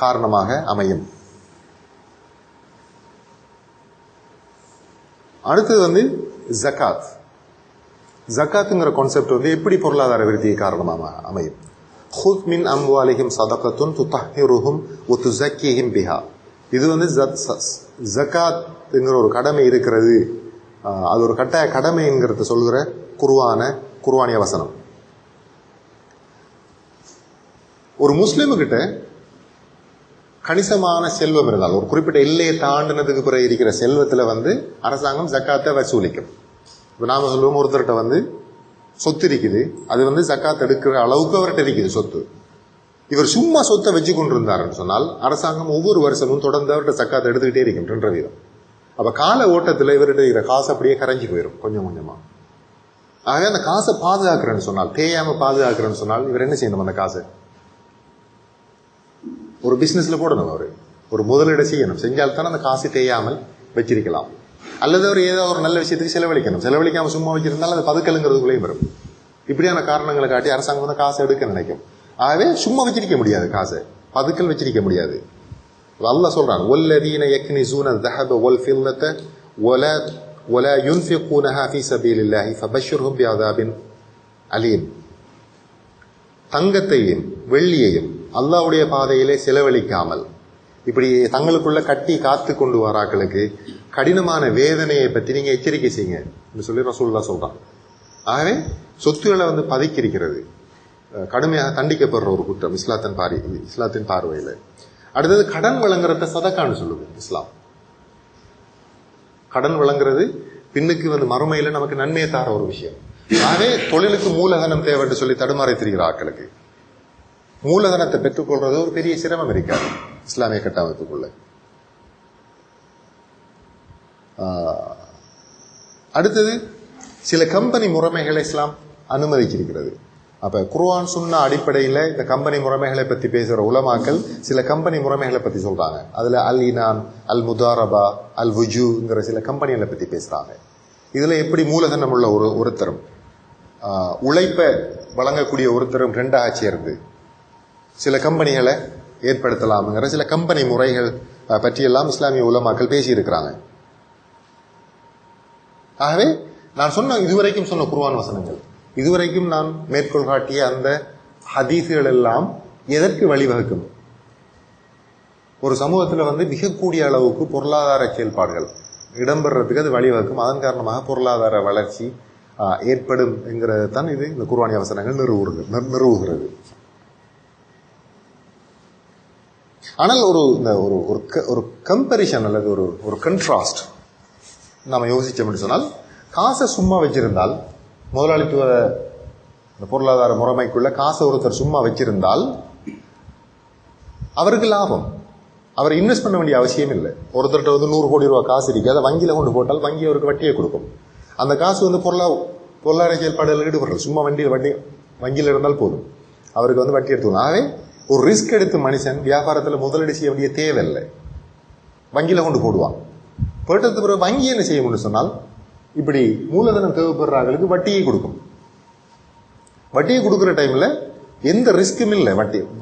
காரணமாக அமையும். அடுத்தது ஜகாத். ஜகாத்துங்கிற கான்செப்ட் எப்படி பொருளாதார விருத்திக்கு காரணமாக அமையும்? ஹுத் மின் அம்வாலிஹிம் சதகத்துன் துதஹிருஹும் வ துஸக்கிஹிம் பிஹா. இது ஜகாத்ங்கிற ஒரு கடமை இருக்கிறது. அது ஒரு கட்டாய கடமைங்கிறத சொல்கிற குர்ஆனிய வசனம். ஒரு முஸ்லிமுகிட்ட கணிசமான செல்வம் இருந்தால், ஒரு குறிப்பிட்ட எல்லையை தாண்டினதுக்கு பிறகு இருக்கிற செல்வத்துல அரசாங்கம் ஜக்காத்தை வசூலிக்கும். இப்ப நாம சொல்லுவோம், ஒருத்தர்கிட்ட சொத்து இருக்குது, அது ஜக்காத் எடுக்கிற அளவுக்கு அவர்கிட்ட இருக்குது சொத்து. இவர் சும்மா சொத்தை வச்சு கொண்டு இருந்தாருன்னு சொன்னால் அரசாங்கம் ஒவ்வொரு வருஷமும் தொடர்ந்து அவர்கிட்ட ஜக்காத்தை எடுத்துக்கிட்டே இருக்கும் 2%. அப்ப கால ஓட்டத்துல இவர்கிட்ட இருக்கிற காசு அப்படியே கரைஞ்சி போயிடும் கொஞ்சம் கொஞ்சமா. ஆகவே அந்த காசை பாதுகாக்கிறேன்னு சொன்னால், தேயாம பாதுகாக்கிறேன்னு சொன்னால் இவர் என்ன செய்யணும்? அந்த காசை ஒரு பிசினஸ்ல போடணும். அவரு ஒரு முதலீடு செய்யணும். செஞ்சால்தான் அந்த காசு தேயாமல் வச்சிருக்கலாம். அல்லது அவர் ஏதோ ஒரு நல்ல விஷயத்துக்கு செலவழிக்கணும். செலவழிக்காம சும்மா வச்சிருந்தாலும் அது பதுக்கலுங்கிறதுக்குள்ளேயும் வரும். இப்படியான காரணங்களை காட்டி அரசாங்கம் காசை எடுக்க நினைக்கும். ஆகவே சும்மா வச்சிருக்க முடியாது, காசை பதுக்கல் வச்சிருக்க முடியாது. அல்லாஹ் சொல்றான், வல்லதீன யக்னிஸூன الذهب والفضة ولا ينفقونها في سبيل الله فبشرهم بعذاب أليم. தங்கத்தையும் வெள்ளியையும் அல்லாஹ்வுடைய பாதையிலே செலவழிக்காமல் இப்படி தங்களுக்குள்ள கட்டி காத்து கொண்டு வராக்களுக்கு கடினமான வேதனையை பற்றி நீங்க எச்சரிக்கை செய்யுங்க சொல்லி ரசூலுல்லாஹ் சொல்றான். ஆகவே சொத்துக்களை பதுக்கியிருக்கிறது கடுமையாக தண்டிக்கப்படுற ஒரு குற்றம் இஸ்லாத்தின் பார்வையில. அடுத்தது கடன் வழங்குறத சதக்கான்னு சொல்லுது இஸ்லாம். கடன் வழங்குறது பின்னுக்கு மறுமையில நமக்கு நன்மையை தார ஒரு விஷயம். ஆகவே தொழிலுக்கு மூலதனம் தேவைன்னு சொல்லி தடுமாறி திரிகிற ஆட்களுக்கு மூலதனத்தை பெற்றுக்கொள்றது ஒரு பெரிய சிரமம் இருக்காது இஸ்லாமிய கட்டமைப்புக்குள்ள. அடுத்தது சில கம்பெனி முறைமைகளை இஸ்லாம் அனுமதிச்சிருக்கிறது. அப்ப குர்ஆன் சுன்னா அடிப்படையில் இந்த கம்பெனி முறைமைகளை பத்தி பேசுற உலமாக்கள் சில கம்பெனி முறைமைகளை பத்தி சொல்றாங்க. அதுல அல் இனான், அல் முதாரபா, அல் வுஜூங்கிற சில கம்பெனிகளை பத்தி பேசுறாங்க. இதுல எப்படி மூலதனம் உள்ள ஒருத்தரும் உழைப்பை வழங்கக்கூடிய ஒருத்தரும் ரெண்டாக சேர்ந்து சில கம்பெனிகளை ஏற்படுத்தலாம்ங்கிற சில கம்பெனி முறைகள் பற்றியெல்லாம் இஸ்லாமிய உலமாக்கள் பேசியிருக்கிறாங்க. ஆகவே நான் இதுவரைக்கும் சொன்ன குர்ஆன் வசனங்கள், இதுவரைக்கும் நான் மேற்கோள் காட்டிய அந்த ஹதீஸ்கள் எல்லாம் எதற்கு வழிவகுக்கும்? ஒரு சமூகத்தில் மிக கூடிய அளவுக்கு பொருளாதார செயல்பாடுகள் இடம்பெறதுக்கு அது வழிவகுக்கும். அதன் காரணமாக பொருளாதார வளர்ச்சி ஏற்படும் என்கிறது தான் இது இந்த குர்ஆனிய வசனங்கள் நிறுவுகிறது. ஆனால் ஒரு கம்பேரிசன் அல்லது ஒரு கண்ட்ராஸ்ட் நம்ம யோசிச்சோம்னு சொன்னால், காசை சும்மா வச்சிருந்தால், முதலாளித்துவ பொருளாதார முறைமைக்குள்ள காசை ஒருத்தர் சும்மா வச்சிருந்தால் அவருக்கு லாபம். அவர் இன்வெஸ்ட் பண்ண வேண்டிய அவசியம் இல்லை. ஒருத்தர்கிட்ட 100 கோடி ரூபாய் காசு இருக்கு, அதை வங்கியில் கொண்டு போட்டால் வங்கி அவருக்கு வட்டியை கொடுக்கும். அந்த காசு பொருளாதார செயல்பாடுகள் ஈடுபடுறது. சும்மா வங்கியில் இருந்தால் போதும், அவருக்கு வட்டி எடுத்துக்கணும். ஆகவே ஒரு ரிஸ்க் எடுத்து மனுஷன் வியாபாரத்தில் முதலீடு செய்ய வேண்டிய தேவையில்லை, வங்கியில் கொண்டு போடுவான். போட்டதுக்கு பிறகு வங்கி என்ன செய்யும்னு சொன்னால், இப்படி மூலதனம் தேவைப்படுறாங்களுக்கு வட்டியை கொடுக்கும். வட்டியை கொடுக்குற டைம்ல எந்த ரிஸ்க்கும் இல்லை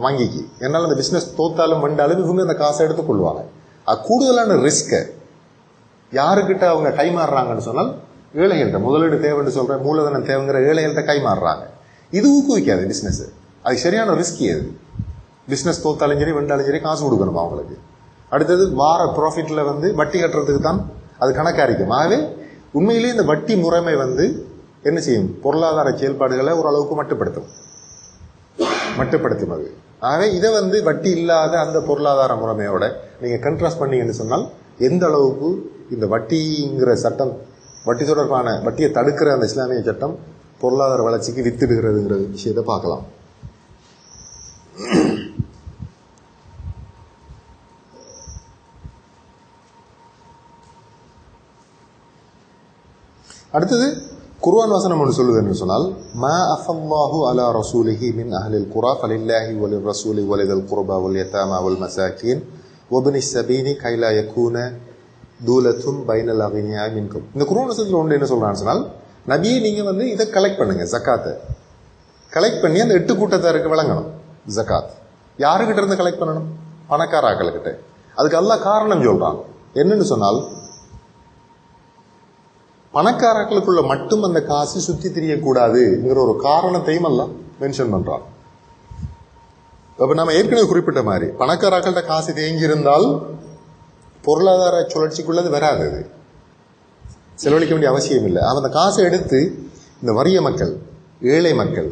வங்கிக்கு. என்னால் அந்த பிசினஸ் தோத்தாலும் வந்தாலும் இவங்க அந்த காசை எடுத்துக் கொள்வாங்க. கூடுதலான ரிஸ்கை யாருக்கிட்ட அவங்க கைமாறுறாங்கன்னு சொன்னால், ஏழைகள்கிட்ட. முதலீடு தேவைன்னு சொல்ற, மூலதனம் தேவைங்கிற ஏழைகள்கிட்ட கைமாறுறாங்க. இது ஊக்குவிக்காது பிசினஸ். அது சரியான ரிஸ்கி. அது பிசினஸ் தோத்தாலும் சரி வெண்டாலும் சரி காசு கொடுக்கணும் அவங்களுக்கு. அடுத்தது வார ப்ராஃபிட்ல வட்டி கட்டுறதுக்கு தான் அது கணக்காரிக்கும். ஆகவே உண்மையிலேயே இந்த வட்டி முறைமை என்ன செய்யும்? பொருளாதார செயல்பாடுகளை ஓரளவுக்கு மட்டுப்படுத்தும் அது. ஆகவே இதை வட்டி இல்லாத அந்த பொருளாதார முறைமையோட நீங்க கண்ட்ராஸ்ட் பண்ணீங்கன்னு சொன்னால், எந்த அளவுக்கு இந்த வட்டிங்கிற சட்டம், வட்டி தொடர்பான வட்டியை தடுக்கிற அந்த இஸ்லாமிய சட்டம் பொருளாதார வளர்ச்சிக்கு வித்திடுகிறதுங்கிற விஷயத்தை பார்க்கலாம். அடுத்தது குர்ஆன் வசனம் ஒன்று சொல்லுது என்று சொன்னால், மா அஃபல்லாஹு அலா ரசூலிஹி மின் அஹ்லில் குரா ஃபலில்லாஹி வலிர் ரசூலி வலிதல் குர்பா வல் யதாமா வல் மசாகின் வப்னிஸ் சபீனி கைலா யகூன தூலத்தும் பைனல் அக்னியா மின்கும். இந்த குர்ஆன் வசனத்தில் ஒன்று என்ன சொல்றான்னு சொன்னால், நபியே நீங்க இதை கலெக்ட் பண்ணுங்க, ஜக்காத்தை கலெக்ட் பண்ணி அந்த 8 கூட்டத்தாருக்கு வழங்கணும். ஜக்காத் யாருக்கிட்ட இருந்து கலெக்ட் பண்ணணும்? பணக்காராக்களுக்கிட்ட. அதுக்கு அல்லாஹ் காரணம் சொல்றான். என்னன்னு சொன்னால், பணக்காரர்களுக்குள்ள மட்டும் அந்த காசு சுத்தி தெரியக்கூடாதுங்கிற ஒரு காரணத்தையும் எல்லாம் மென்ஷன் பண்றான். அப்ப நம்ம ஏற்கனவே குறிப்பிட்ட மாதிரி பணக்காரர்கள்ட்ட காசு தேங்கி இருந்தால் பொருளாதார சுழற்சிக்குள்ளது வராது, அது செலவழிக்க வேண்டிய அவசியம் இல்லை. அந்த காசை எடுத்து இந்த வறிய மக்கள், ஏழை மக்கள்,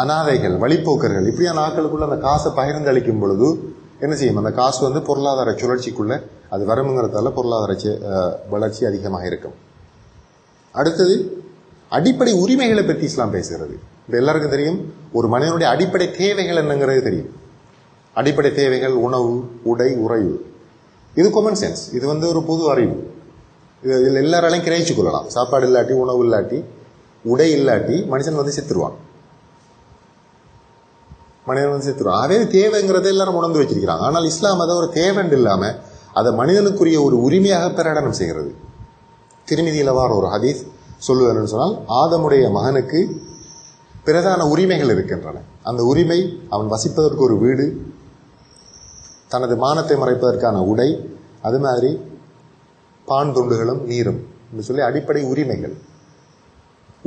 அனாதைகள், வழிப்போக்கர்கள், இப்படியான ஆட்களுக்குள்ள அந்த காசை பகிர்ந்து அளிக்கும் பொழுது என்ன செய்யும்? அந்த காசு பொருளாதார சுழற்சிக்குள்ள அது வருங்கிறதால பொருளாதார வளர்ச்சி அதிகமாக இருக்கும். அடுத்தது அடிப்படை உரிமைகளை பற்றி இஸ்லாம் பேசுகிறது. இப்போ எல்லாருக்கும் தெரியும், ஒரு மனிதனுடைய அடிப்படை தேவைகள் என்னங்கிறது தெரியும். அடிப்படை தேவைகள் உணவு, உடை, உறைவு. இது காமன் சென்ஸ். இது ஒரு பொது அறிவு. இதில் எல்லாராலையும் கிரகிச்சு கொள்ளலாம். சாப்பாடு இல்லாட்டி, உணவு இல்லாட்டி, உடை இல்லாட்டி மனுஷன் செத்துருவான். மனிதன் செத்துருவான். அதே தேவைங்கிறத எல்லாரும் உணர்ந்து வச்சிருக்கிறாங்க. ஆனால் இஸ்லாம் அதை ஒரு தேவைன்னு இல்லாமல் அதை மனிதனுக்குரிய ஒரு உரிமையாக பிரகடனம் செய்கிறது. திருமதியில் வார ஒரு ஹதீஸ் சொல்லுவேன்னு சொன்னால், ஆதமுடைய மகனுக்கு பிரதான உரிமைகள் இருக்கின்றன. அந்த உரிமை அவன் வசிப்பதற்கு ஒரு வீடு, தனது மானத்தை மறைப்பதற்கான உடை, அது மாதிரி பான் துண்டுகளும் நீரும் என்று சொல்லி அடிப்படை உரிமைகள்.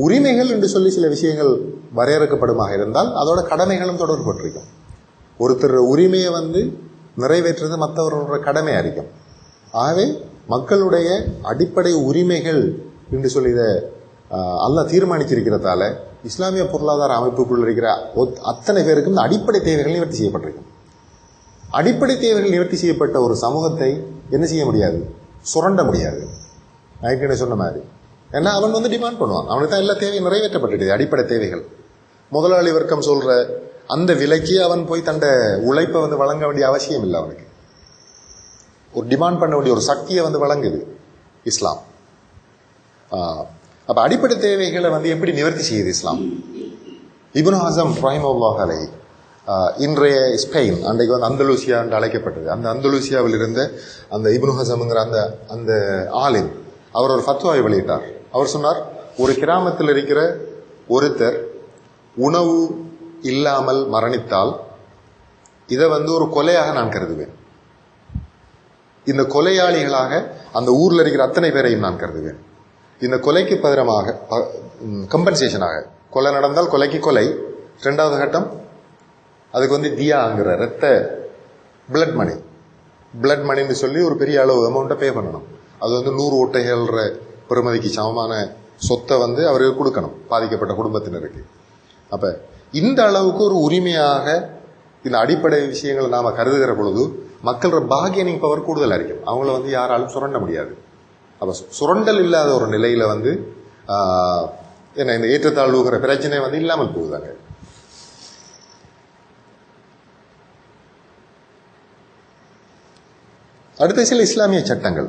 உரிமைகள் என்று சொல்லி சில விஷயங்கள் வரையறுக்கப்படுமாக இருந்தால் அதோட கடமைகளும் தொடர்பட்டிருக்கும். ஒருத்தர் உரிமையை நிறைவேற்றுறது மற்றவர்களோட கடமையா இருக்கும். ஆகவே மக்களுடைய அடிப்படை உரிமைகள் என்று சொல்லி இதை அல்லாஹ் தீர்மானிச்சிருக்கிறதால இஸ்லாமிய பொருளாதார அமைப்புக்குள்ள இருக்கிற அத்தனை பேருக்கும் இந்த அடிப்படை தேவைகள் நிவர்த்தி செய்யப்பட்டிருக்கும். அடிப்படை தேவைகள் நிவர்த்தி செய்யப்பட்ட ஒரு சமூகத்தை என்ன செய்ய முடியாது? சுரண்ட முடியாது. நான் சொன்ன மாதிரி, ஏன்னா அவன் டிமாண்ட் பண்ணுவான். அவனுக்கு தான் எல்லா தேவையும் நிறைவேற்றப்பட்டுது. அடிப்படை தேவைகள் முதலாளி வர்க்கம் சொல்ற அந்த விலைக்கு அவன் போய் தன்னை உழைப்பை வழங்க வேண்டிய அவசியம் இல்லை. அவனுக்கு ஒரு டிமாண்ட் பண்ண வேண்டிய ஒரு சக்தியை வழங்குது இஸ்லாம். அப்ப அடிப்படை தேவைகளை எப்படி நிவர்த்தி செய்யுது இஸ்லாம்? இப்னு ஹஸம் ரஹிமஹுல்லாஹ் அலைஹி இன்றைய ஸ்பெயின், அன்றைக்கு அந்தலூசியா என்று அழைக்கப்பட்டது, அந்த அந்தலூசியாவில் இருந்த அந்த இப்னு ஹஸம்ங்கிற அந்த ஆலிம் அவர் ஒரு ஃபத்வாவை வெளியிட்டார். அவர் சொன்னார், ஒரு கிராமத்தில் இருக்கிற ஒருத்தர் உணவு இல்லாமல் மரணித்தால் இதை ஒரு கொலையாக நான் கருதுவேன். இந்த கொலையாளிகளாக அந்த ஊர்ல இருக்கிற அத்தனை பேரையும் நான் கருதுவேன். இந்த கொலைக்கு பகரமாக கம்பன்சேஷனாக, கொலை நடந்தால் கொலைக்கு கொலை, இரண்டாவது கட்டம் அதுக்கு தியாங்கிற ரத்த பிளட் மணின்னு சொல்லி ஒரு பெரிய அளவு அமௌண்ட்டை பே பண்ணணும். அது 100 ஓட்டைகள்ற பெறுமதிக்கு சமமான சொத்தை அவருக்கு கொடுக்கணும் பாதிக்கப்பட்ட குடும்பத்தினருக்கு. அப்ப இந்த அளவுக்கு ஒரு உரிமையாக இந்த அடிப்படை விஷயங்களை நாம கருதுகிற பொழுது மக்களோட பார்கெனிங் பவர் கூடுதலா இருக்கும். அவங்கள யாராலும் சுரண்ட முடியாது. அப்ப சுரண்டல் இல்லாத ஒரு நிலையில என்ன இந்த ஏற்றத்தாழ்வுகிற பிரச்சனை இல்லாமல் போகுதாங்க. அடுத்த சில இஸ்லாமிய சட்டங்கள்.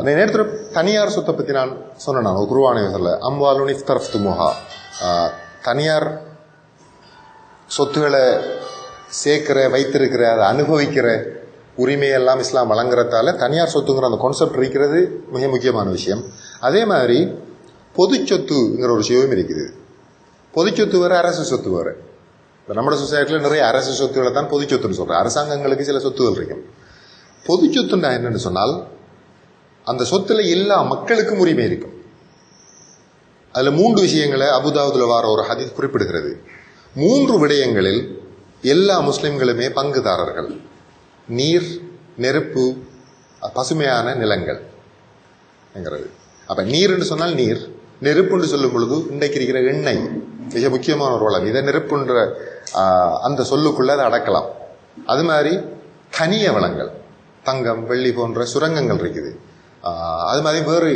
நேரத்தில் தனியார் சொத்தை பத்தி நான் சொன்னேன். குர்ஆன் சொல்ல அம்வாலுன் இஃப்தரஃப்துமுஹா, தனியார் சொத்துக்களை சேர்க்கிற, வைத்திருக்கிற, அதை அனுபவிக்கிற உரிமையெல்லாம் இஸ்லாம் வழங்குறதால தனியார் சொத்துங்கிற அந்த கான்செப்ட் இருக்கிறது மிக முக்கியமான விஷயம். அதே மாதிரி பொது சொத்துங்கிற ஒரு விஷயமும் இருக்குது. பொது சொத்து வேற, அரசு சொத்து வேற. நம்ம சொசைட்டில நிறைய அரசு சொத்துக்களை தான் பொது சொத்துன்னு சொல்றேன். அரசாங்கங்களுக்கு சில சொத்துகள் இருக்கும். பொது சொத்துன்னா என்னன்னு சொன்னால் அந்த சொத்துல எல்லா மக்களுக்கும் உரிமை இருக்கும். அதுல 3 விஷயங்களை அபுதாவுதுல வார ஒரு ஹதீஸ் குறிப்பிடுகிறது. 3 விடயங்களில் எல்லா முஸ்லிம்களுமே பங்குதாரர்கள். நீர், நெருப்பு, பசுமையான நிலங்கள் என்கிறது. அப்ப நீர்ன்னு சொன்னால் நீர், நெருப்புன்னு சொல்லும் பொழுது இன்றைக்கு இருக்கிற எண்ணெய் மிக முக்கியமான ஒரு வளம். இதை நெருப்புன்ற அந்த சொல்லுக்குள்ள அதை அடக்கலாம். அது மாதிரி கனிய வளங்கள், தங்கம், வெள்ளி போன்ற சுரங்கங்கள் இருக்குது. அது மாதிரி வேறு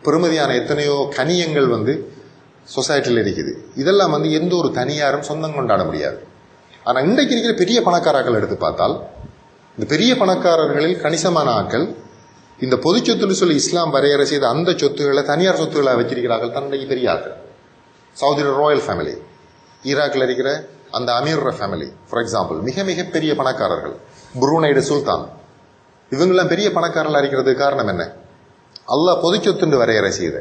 பெருமதியான எத்தனையோ கனியங்கள் சொசைட்டியில் இருக்குது. இதெல்லாம் எந்த ஒரு தனியாரும் சொந்தம் கொண்டாட முடியாது. ஆனா இன்றைக்கு இருக்கிற பெரிய பணக்காரர்கள் எடுத்து பார்த்தால் இந்த பெரிய பணக்காரர்களில் கணிசமான ஆட்கள் இந்த பொது சொத்துன்னு சொல்லி இஸ்லாம் வரையறை செய்த அந்த சொத்துக்களை தனியார் சொத்துக்களை வச்சிருக்கிறார்கள். தன்னைக்கு பெரிய ஆட்கள், சவுதியில ராயல் ஃபேமிலி, ஈராக்கில் இருக்கிற அந்த அமீர் ஃபேமிலி ஃபார் எக்ஸாம்பிள், மிக மிக பெரிய பணக்காரர்கள். புரூனைடு சுல்தான், இவங்கெல்லாம் பெரிய பணக்காரர்களா இருக்கிறதுக்கு காரணம் என்ன? அல்லாஹ் பொது சொத்துன்னு வரையறை செய்த,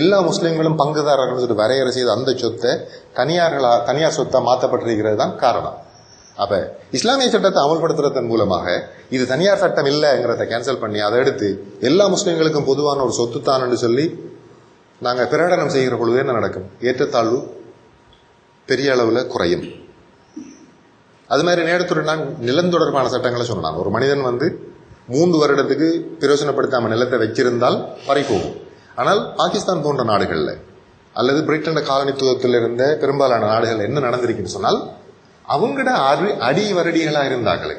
எல்லா முஸ்லிம்களும் பங்குதாரர்கள் வரையறை செய்த அந்த சொத்தை தனியார் சொத்தா மாற்றப்பட்டிருக்கிறது தான் காரணம். அப்ப இஸ்லாமிய சட்டத்தை அமல்படுத்துறதன் மூலமாக இது தனியார் சட்டம் இல்லைங்கிறத கேன்சல் பண்ணி அதை எடுத்து எல்லா முஸ்லிம்களுக்கும் பொதுவான ஒரு சொத்து தான் சொல்லி நாங்க பிரகடனம் செய்கிற பொழுது என்ன நடக்கும்? ஏற்றத்தாழ்வு பெரிய அளவுல குறையும். அது மாதிரி நேரத்துடன் நான் நிலம் தொடர்பான சட்டங்களை சொன்னான். ஒரு மனிதன் 3 வருடத்துக்கு பிரயோசனப்படுத்தாம நிலத்தை வச்சிருந்தால் பறி போகும். ஆனால் பாகிஸ்தான் போன்ற நாடுகள்ல அல்லது பிரிட்டன் காலனித்துவத்தில் இருந்த பெரும்பாலான நாடுகள் என்ன நடந்திருக்குன்னு சொன்னால், அவங்கட அடி வருடிகளா இருந்தாங்களே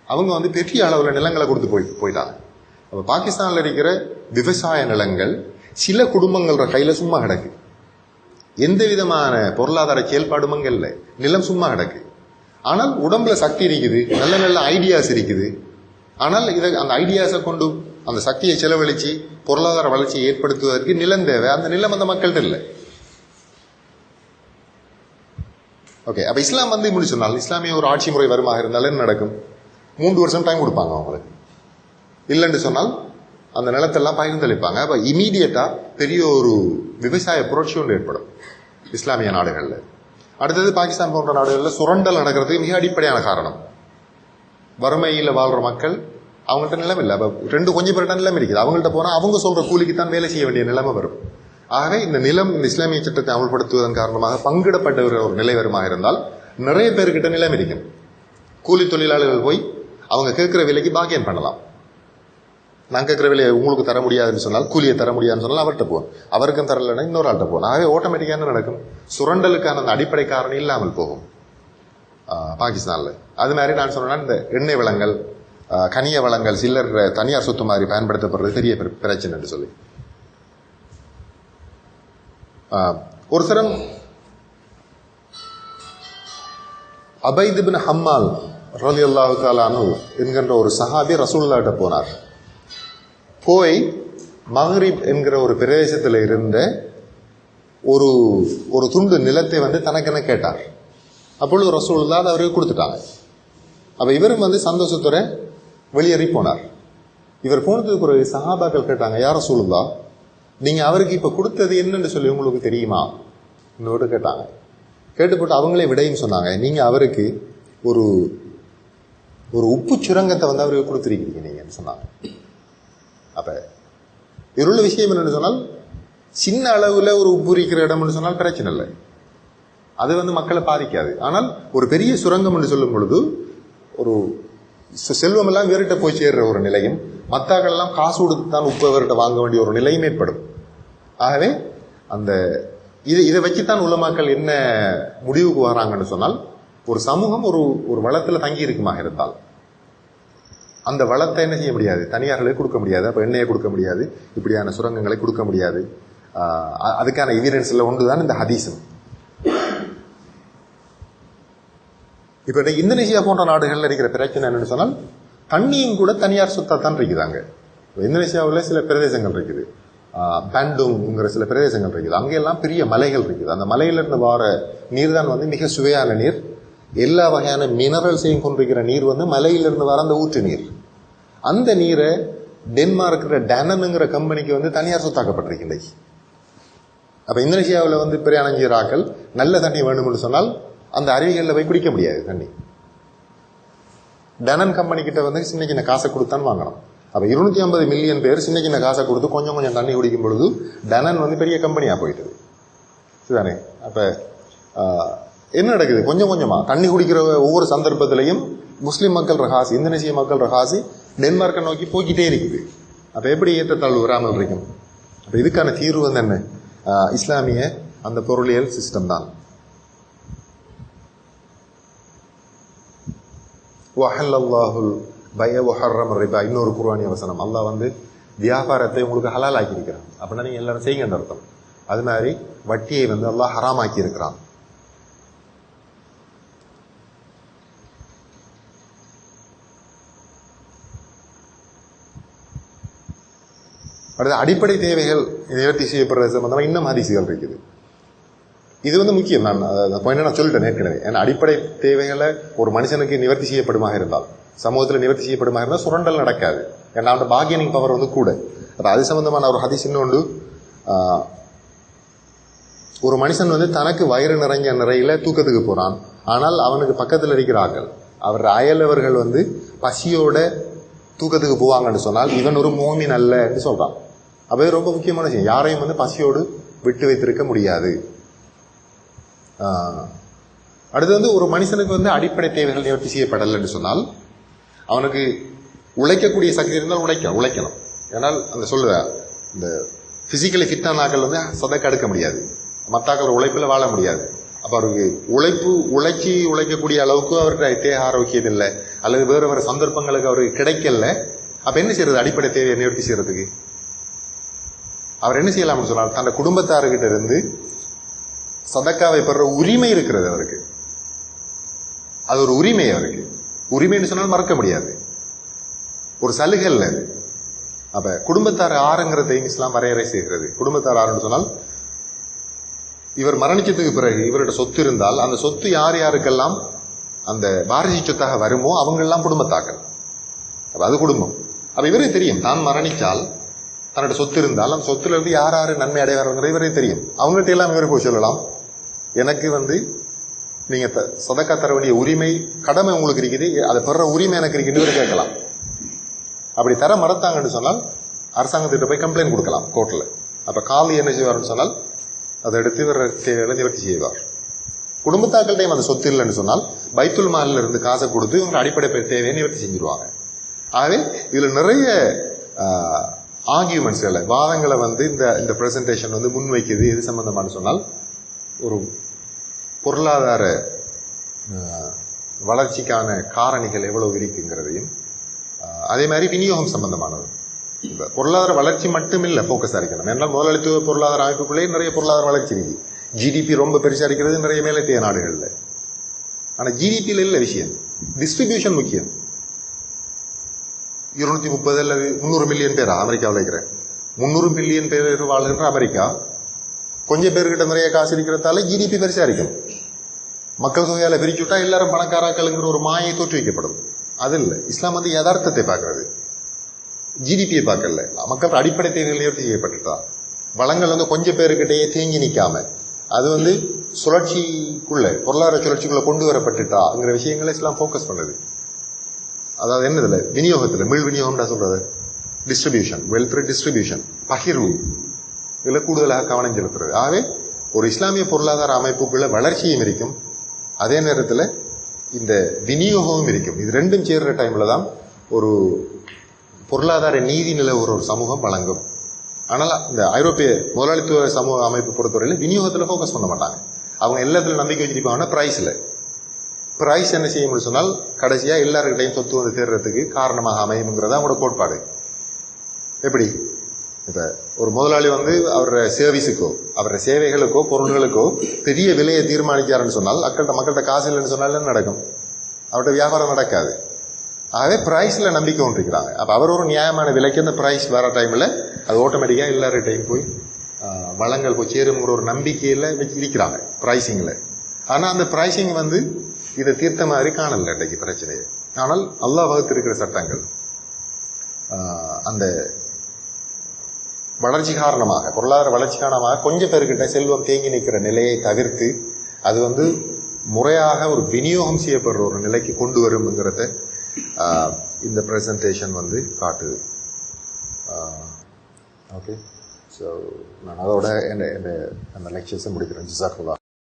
அவங்க பெரிய அளவுல நிலங்களை கொடுத்து போயிட்டாங்க. அப்ப பாகிஸ்தான்ல இருக்கிற விவசாய நிலங்கள் சில குடும்பங்கள கையில சும்மா கிடக்கு. எந்த விதமான பொருளாதார செயல்பாடும் அங்க இல்லை, நிலம் சும்மா கிடக்கு. ஆனால் உடம்புல சக்தி இருக்குது, நல்ல நல்ல ஐடியாஸ் இருக்குது. ஆனால் அந்த ஐடியாஸை கொண்டு அந்த சக்தியை செலவழிச்சு பொருளாதார வளர்ச்சியை ஏற்படுத்துவதற்கு நிலம் தேவை. அந்த நிலம் அந்த மக்கள்கிட்ட இல்லை. ஓகே, அப்ப இஸ்லாம் இப்படி சொன்னால், இஸ்லாமிய ஒரு ஆட்சி முறை வருமாக இருந்தாலும் என்ன நடக்கும்? 3 வருஷம் டைம் கொடுப்பாங்க அவங்களுக்கு. இல்லைன்னு சொன்னால் அந்த நிலத்தெல்லாம் பகிர்ந்தளிப்பாங்க. அப்ப இமீடியட்டா பெரிய ஒரு விவசாய புரட்சி ஒன்று ஏற்படும் இஸ்லாமிய நாடுகள்ல. அடுத்தது பாகிஸ்தான் போன்ற நாடுகளில் சுரண்டல் நடக்கிறதுக்கு மிக அடிப்படையான காரணம், வறுமையில வாழ்ற மக்கள் அவங்கள்ட்ட நிலம் இல்லை. அப்ப கொஞ்சம் பேர்ட்ட நிலம் இருக்குது. அவங்கள்ட்ட போனா அவங்க சொல்ற கூலிக்கு தான் வேலை செய்ய வேண்டிய நிலைமை வரும். ஆகவே இந்த நிலம் இந்த இஸ்லாமிய சட்டத்தை அமல்படுத்துவதன் காரணமாக பங்கிடப்பட்ட ஒரு நிலை வருமாக இருந்தால் நிறைய பேர்கிட்ட நிலம் இருக்கும். கூலி தொழிலாளர்கள் போய் அவங்க கேட்கிற விலைக்கு பாக்கியம் பண்ணலாம். நான் கேட்கிற விலையை உங்களுக்கு தர முடியாதுன்னு சொன்னால், கூலியை தர முடியாதுன்னு சொன்னால் அவர்கிட்ட போகும். அவருக்கும் தரலைன்னா இன்னொரு ஆள்கிட்ட போகும். ஆகவே ஆட்டோமேட்டிக்காக என்ன நடக்கும்? சுரண்டலுக்கான அந்த அடிப்படை காரணம் இல்லாமல் போகும் பாகிஸ்தான்ல. அது மாதிரி நான் சொன்னா இந்த எண்ணெய் வளங்கள், கனிய வளங்கள் சில்லர் தனியார் சொத்து மாதிரி பயன்படுத்தப்படுறது பெரிய பிரச்சனை என்று சொல்லி ஒரு தரம் அபைத் இப்னு ஹம்மால் ரலியல்லாஹு தஆலா அன்ஹு என்கின்ற ஒரு சஹாபி ரசூலுல்லாஹ்ட்ட போனார். போய் மக்ரிப் என்கிற ஒரு பிரதேசத்தில் இருந்த ஒரு துண்டு நிலத்தை தனக்கென கேட்டார். அப்பொழுது ரசூலுல்லாஹ் அதை அவருக்கு கொடுத்துட்டாங்க. அப்ப இவரும் சந்தோஷத்தோட வெளியேறி போனார். இவர் போனதுக்கு ஒரு சஹாபாக்கள் கேட்டாங்க, யா ரசூலுல்லாஹ், நீங்க அவருக்கு இப்ப கொடுத்தது என்னன்னு சொல்லி உங்களுக்கு தெரியுமா? இன்னொரு கேட்டாங்க. கேட்டுப்போட்டு அவங்களே விடையும் சொன்னாங்க. நீங்கள் அவருக்கு ஒரு ஒரு உப்பு சுரங்கத்தை வந்து அவருக்கு கொடுத்துருக்கீங்க நீங்கள் சொன்னாங்க. அப்போ இருள்ள விஷயம் என்னென்னு சொன்னால், சின்ன அளவில் ஒரு உப்பு இருக்கிற இடம்னு சொன்னால் பிரச்சனை இல்லை, அது வந்து மக்களை பாதிக்காது. ஆனால் ஒரு பெரிய சுரங்கம் என்று சொல்லும் பொழுது ஒரு செல்வம் எல்லாம் வேறுகிட்ட போய் சேர்ற ஒரு நிலையும், மத்தாக்கள் எல்லாம் காசு கொடுத்து தான் உப்பு வேறுகிட்ட வாங்க வேண்டிய ஒரு நிலையும் ஏற்படும். ஆகவே அந்த இதை வச்சுத்தான் உலமாக்கள் என்ன முடிவுக்கு வராங்கன்னு சொன்னால், ஒரு சமூகம் ஒரு ஒரு வளத்தில் தங்கி இருக்குமாக இருந்தால் அந்த வளத்தை என்ன செய்ய முடியாது, தனியார்களுக்கு கொடுக்க முடியாது. அப்போ எண்ணெயை கொடுக்க முடியாது, இப்படியான சுரங்கங்களை கொடுக்க முடியாது. அதுக்கான எவிடன்ஸ்ல ஒன்று தான் இந்த ஹதீஸும். இப்போ இந்தோனேசியா போன்ற நாடுகளில் இருக்கிற பிரச்சனை என்னன்னு சொன்னால், தண்ணியும் கூட தனியார் சொத்தா தான் இருக்குதாங்க. இந்தோனேசியாவில் சில பிரதேசங்கள் இருக்குது, பேண்டுங்கிற சில பிரதேசங்கள் இருக்குது, அங்கெல்லாம் பெரிய மலைகள் இருக்குது. அந்த மலையிலிருந்து வர நீர் தான் வந்து மிக சுவையான நீர். எல்லா வகையான மினரல்ஸையும் கொண்டிருக்கிற நீர் வந்து மலையிலிருந்து வர அந்த ஊற்று நீர். அந்த நீரை டென்மார்க்கிற டேனனுங்கிற கம்பெனிக்கு வந்து தனியார் சொத்தாக்கப்பட்டிருக்கின்றது. அப்போ இந்தோனேசியாவில் வந்து பிரயாணம் செய்கிற ஆக்கள் நல்ல தண்ணி வேணும்னு சொன்னால் அந்த அருவிகளில் போய் குடிக்க முடியாது தண்ணி. டேனன் கம்பெனி கிட்ட வந்து சின்ன சின்ன காசை கொடுத்தான்னு வாங்கணும். அப்போ 250 மில்லியன் பேர் சின்ன சின்ன காசை கொடுத்து கொஞ்சம் கொஞ்சம் தண்ணி குடிக்கும் பொழுது டேனன் வந்து பெரிய கம்பெனியாக போயிட்டுது. சரிதானே? அப்போ என்ன நடக்குது, கொஞ்சம் கொஞ்சமாக தண்ணி குடிக்கிற ஒவ்வொரு சந்தர்ப்பத்திலையும் முஸ்லீம் மக்கள் ரகாசி, இந்தோனேசிய மக்கள் ரகாசி டென்மார்க்கை நோக்கி போய்கிட்டே இருக்குது. அப்போ எப்படி ஏற்றத்தாழ்வு வராமல் இருக்கும்? அப்போ இதுக்கான தீர்வு வந்து என்ன? இஸ்லாமிய அந்த பொருளியல் சிஸ்டம் தான். இன்னொரு குர்ஆனிய வசனம், அல்லாஹ் வந்து வியாபாரத்தை உங்களுக்கு ஹலால் ஆக்கி இருக்கிறான். அப்படின்னா நீங்க எல்லாரும் செய்யுங்கன்னு அர்த்தம். அது மாதிரி வட்டியை வந்து அல்லாஹ் ஹராம் ஆக்கி இருக்கிறான். அடுத்த அடிப்படை தேவைகள் நிவர்த்தி செய்யப்படுறது சம்பந்தமாக இன்னும் ஹதீசுகள் இருக்குது. இது வந்து முக்கியம். நான் சொல்லிட்டேன் ஏற்கனவே. ஏன்னா அடிப்படை தேவைகளை ஒரு மனுஷனுக்கு நிவர்த்தி செய்யப்படுமாக இருந்தால், சமூகத்தில் நிவர்த்தி செய்யப்படுமாக இருந்தால் சுரண்டல் நடக்காது. ஏன்னா அவனோட பார்கெனிங் பவர் வந்து கூட. அது சம்பந்தமான ஒரு ஹதீஸ் இன்னொன்று, ஒரு மனுஷன் வந்து தனக்கு வயிறு நிறைஞ்ச நிறையில தூக்கத்துக்கு போறான். ஆனால் அவனுக்கு பக்கத்தில் இருக்கிறார்கள், அவர் அயலவர்கள் வந்து பசியோட தூக்கத்துக்கு போவாங்கன்னு சொன்னால் இவன் ஒரு மோமின் அல்ல என்று சொல்றான். அப்போ ரொம்ப முக்கியமான விஷயம், யாரையும் வந்து பசியோடு விட்டு வைத்திருக்க முடியாது. அடுத்து வந்து ஒரு மனுஷனுக்கு வந்து அடிப்படை தேவைகள் நிவர்த்தி செய்யப்படலை என்று சொன்னால் அவனுக்கு உழைக்கக்கூடிய சக்தி இருந்தால் உழைக்கணும். ஏன்னால் அந்த சொல்லுவ இந்த பிசிக்கலி ஃபிட்டான ஆக்கள் வந்து சதக்க எடுக்க முடியாது, மற்றாக்கள் உழைப்பில் வாழ முடியாது. அப்போ அவருக்கு உழைக்கக்கூடிய அளவுக்கு அவருக்கு தேக ஆரோக்கியம் இல்லை, அல்லது வேறு வேறு சந்தர்ப்பங்களுக்கு அவருக்கு கிடைக்கல. அப்போ என்ன செய்யறது? அடிப்படை தேவையை நிவர்த்தி செய்யறதுக்கு அவர் என்ன செய்யலாம்னு சொன்னால், தன் குடும்பத்தார்கிட்ட இருந்து சதக்காவை பெற உரிமை இருக்கிறது அவருக்கு. அது ஒரு உரிமை அவருக்கு. உரிமைன்னு சொன்னால் மறக்க முடியாது, ஒரு சலுகை இல்லை. அப்ப குடும்பத்தார் ஆறுங்கிறதையும் இஸ்லாம் வரையறை செய்கிறது. குடும்பத்தார் ஆறுன்னு சொன்னால், இவர் மரணிச்சதுக்கு பிறகு இவரோட சொத்து இருந்தால் அந்த சொத்து யார் யாருக்கெல்லாம் அந்த வாரிசு சொத்தாக வருமோ அவங்கெல்லாம் குடும்பத்தாக்கள். அது குடும்பம். அப்ப இவரே தெரியும், தான் மரணிச்சால் தன்னோட சொத்து இருந்தால் அந்த சொத்துல இருந்து யார் யாரு நன்மை அடைவாருங்கிறது இவரே தெரியும். அவங்கள்ட்ட எல்லாம் இவரை போய் சொல்லலாம், எனக்கு வந்து நீங்க சதக்கா தர வேண்டிய உரிமை கடமை உங்களுக்கு இருக்குது, அதை பெற உரிமை எனக்கு இருக்குன்னு கேட்கலாம். அப்படி தர மறுத்தாங்கன்னு சொன்னால் அரசாங்கத்திட்ட போய் கம்ப்ளைண்ட் கொடுக்கலாம் கோர்ட்ல. அப்ப காலி என்ன செய்வார்னு சொன்னால் அதை எடுத்து இவர் தேவைகளை நிவர்த்தி செய்வார். குடும்பத்தாக்கள்டையும் அந்த சொத்து இல்லைன்னு சொன்னால் பைத்துல் மாலில் இருந்து காசை கொடுத்து இவங்க அடிப்படை தேவையை நிவர்த்தி செஞ்சிருவாங்க. ஆகவே இதுல நிறைய ஆர்கியூமெண்ட்ஸ்களை, வாதங்களை வந்து இந்த பிரசன்டேஷன் வந்து முன்வைக்குது. எது சம்பந்தமான சொன்னால், ஒரு பொருளாதார வளர்ச்சிக்கான காரணிகள் எவ்வளவு இருக்குங்கிறதையும், அதே மாதிரி விநியோகம் சம்பந்தமானது. இந்த பொருளாதார வளர்ச்சி மட்டும் இல்லை ஃபோக்கஸ் அடிக்கணும். ஏன்னா முதலாளித்துவ பொருளாதார அமைப்புக்குள்ளேயே நிறைய பொருளாதார வளர்ச்சி இருக்கு. ஜிடிபி ரொம்ப பெருசா இருக்கிறது நிறைய மேலத்தைய நாடுகள்ல. ஆனா ஜிடிபியில் இல்லை விஷயம், டிஸ்ட்ரிபியூஷன் முக்கியம். 230 அல்லது 300 மில்லியன் பேர் அமெரிக்காவில் இருக்கிற 300 மில்லியன் பேர் வாழ்கின்ற அமெரிக்கா, கொஞ்சம் பேர்கிட்ட நிறைய காசு இருக்கிறதால ஜிடிபி பெருசா இருக்கும். மக்கள் தொகையால பிரிச்சுட்டா எல்லாரும் பணக்காராக்களுங்கிற ஒரு மாயை தோற்றுவிக்கப்படும். அது இல்லை. இஸ்லாம் வந்து யதார்த்தத்தை பார்க்கறது, ஜிடிபியை பார்க்கல. மக்கள் அடிப்படை தேவைகள் நிவர்த்தி செய்யப்பட்டுட்டா வளங்கள் வந்து கொஞ்சம் பேருக்கிட்டேயே தேங்கி நிற்காம அது வந்து சுழற்சிக்குள்ள பொருளாதார சுழற்சிக்குள்ள கொண்டு வரப்பட்டுட்டாங்கிற விஷயங்களை இஸ்லாம் ஃபோக்கஸ் பண்ணுது. அதாவது என்னதுல விநியோகத்தில் மீள் விநியோகம் சொல்றது டிஸ்ட்ரிபியூஷன், வெல்த் டிஸ்ட்ரிபியூஷன், பகிர்வு, இதில் கூடுதலாக கவனம் செலுத்துறது. ஆகவே ஒரு இஸ்லாமிய பொருளாதார அமைப்புக்குள்ள வளர்ச்சியும் இருக்கும், அதே நேரத்தில் இந்த விநியோகமும் இருக்கும். இது ரெண்டும் சேர்ற டைம்ல தான் ஒரு பொருளாதார நீதி நிலை ஒரு சமூகம் வழங்கும். ஆனால் இந்த ஐரோப்பிய முதலாளித்துவ சமூக அமைப்பு பொறுத்தவரையில் விநியோகத்தில் ஃபோக்கஸ் பண்ண மாட்டாங்க. அவங்க எல்லாத்துலையும் நம்பிக்கை வச்சிருப்பாங்கன்னா பிரைஸ் என்ன செய்ய முடியும் சொன்னால் கடைசியா எல்லாருக்கிட்டையும் சொத்து வந்து தேர்றதுக்கு காரணமாக அமையுங்கிறதா அவங்களோட கோட்பாடு. எப்படி இப்ப ஒரு முதலாளி வந்து அவரோட சர்வீஸுக்கோ அவரோட சேவைகளுக்கோ பொருள்களுக்கோ பெரிய விலையை தீர்மானிக்காருன்னு சொன்னால் மக்கள்கிட்ட காசு இல்லைன்னு சொன்னால் என்ன நடக்கும்? அவர்கிட்ட வியாபாரம் நடக்காது. ஆகவே பிரைஸ்ல நம்பிக்கை கொண்டிருக்கிறாங்க. அப்ப அவர் ஒரு நியாயமான விலைக்கு அந்த பிரைஸ் வர டைம்ல அது ஆட்டோமேட்டிக்கா எல்லார்டையும் போய் வளங்கள் போய் சேருங்கிற ஒரு நம்பிக்கையில இருக்கிறாங்க பிரைசிங்ல. ஆனா அந்த பிரைசிங் வந்து இதை தீர்த்த மாதிரி காணல இன்றைக்கு பிரச்சனையை. ஆனால் அல்லாஹ் வகுத்திருக்கிற சட்டங்கள் அந்த வளர்ச்சி காரணமாக பொருளாதார வளர்ச்சி காரணமாக கொஞ்சம் பேருக்கிட்ட செல்வம் தேங்கி நிற்கிற நிலையை தவிர்த்து அது வந்து முறையாக ஒரு விநியோகம் செய்யப்படுற ஒரு நிலைக்கு கொண்டு வரும்ங்கிறத இந்த பிரசன்டேஷன் வந்து காட்டுது. ஓகே, ஸோ நான் அதோட அந்த லெக்சர்ஸை முடிக்கிறேன். ஜஸாக்கல்லாஹ்.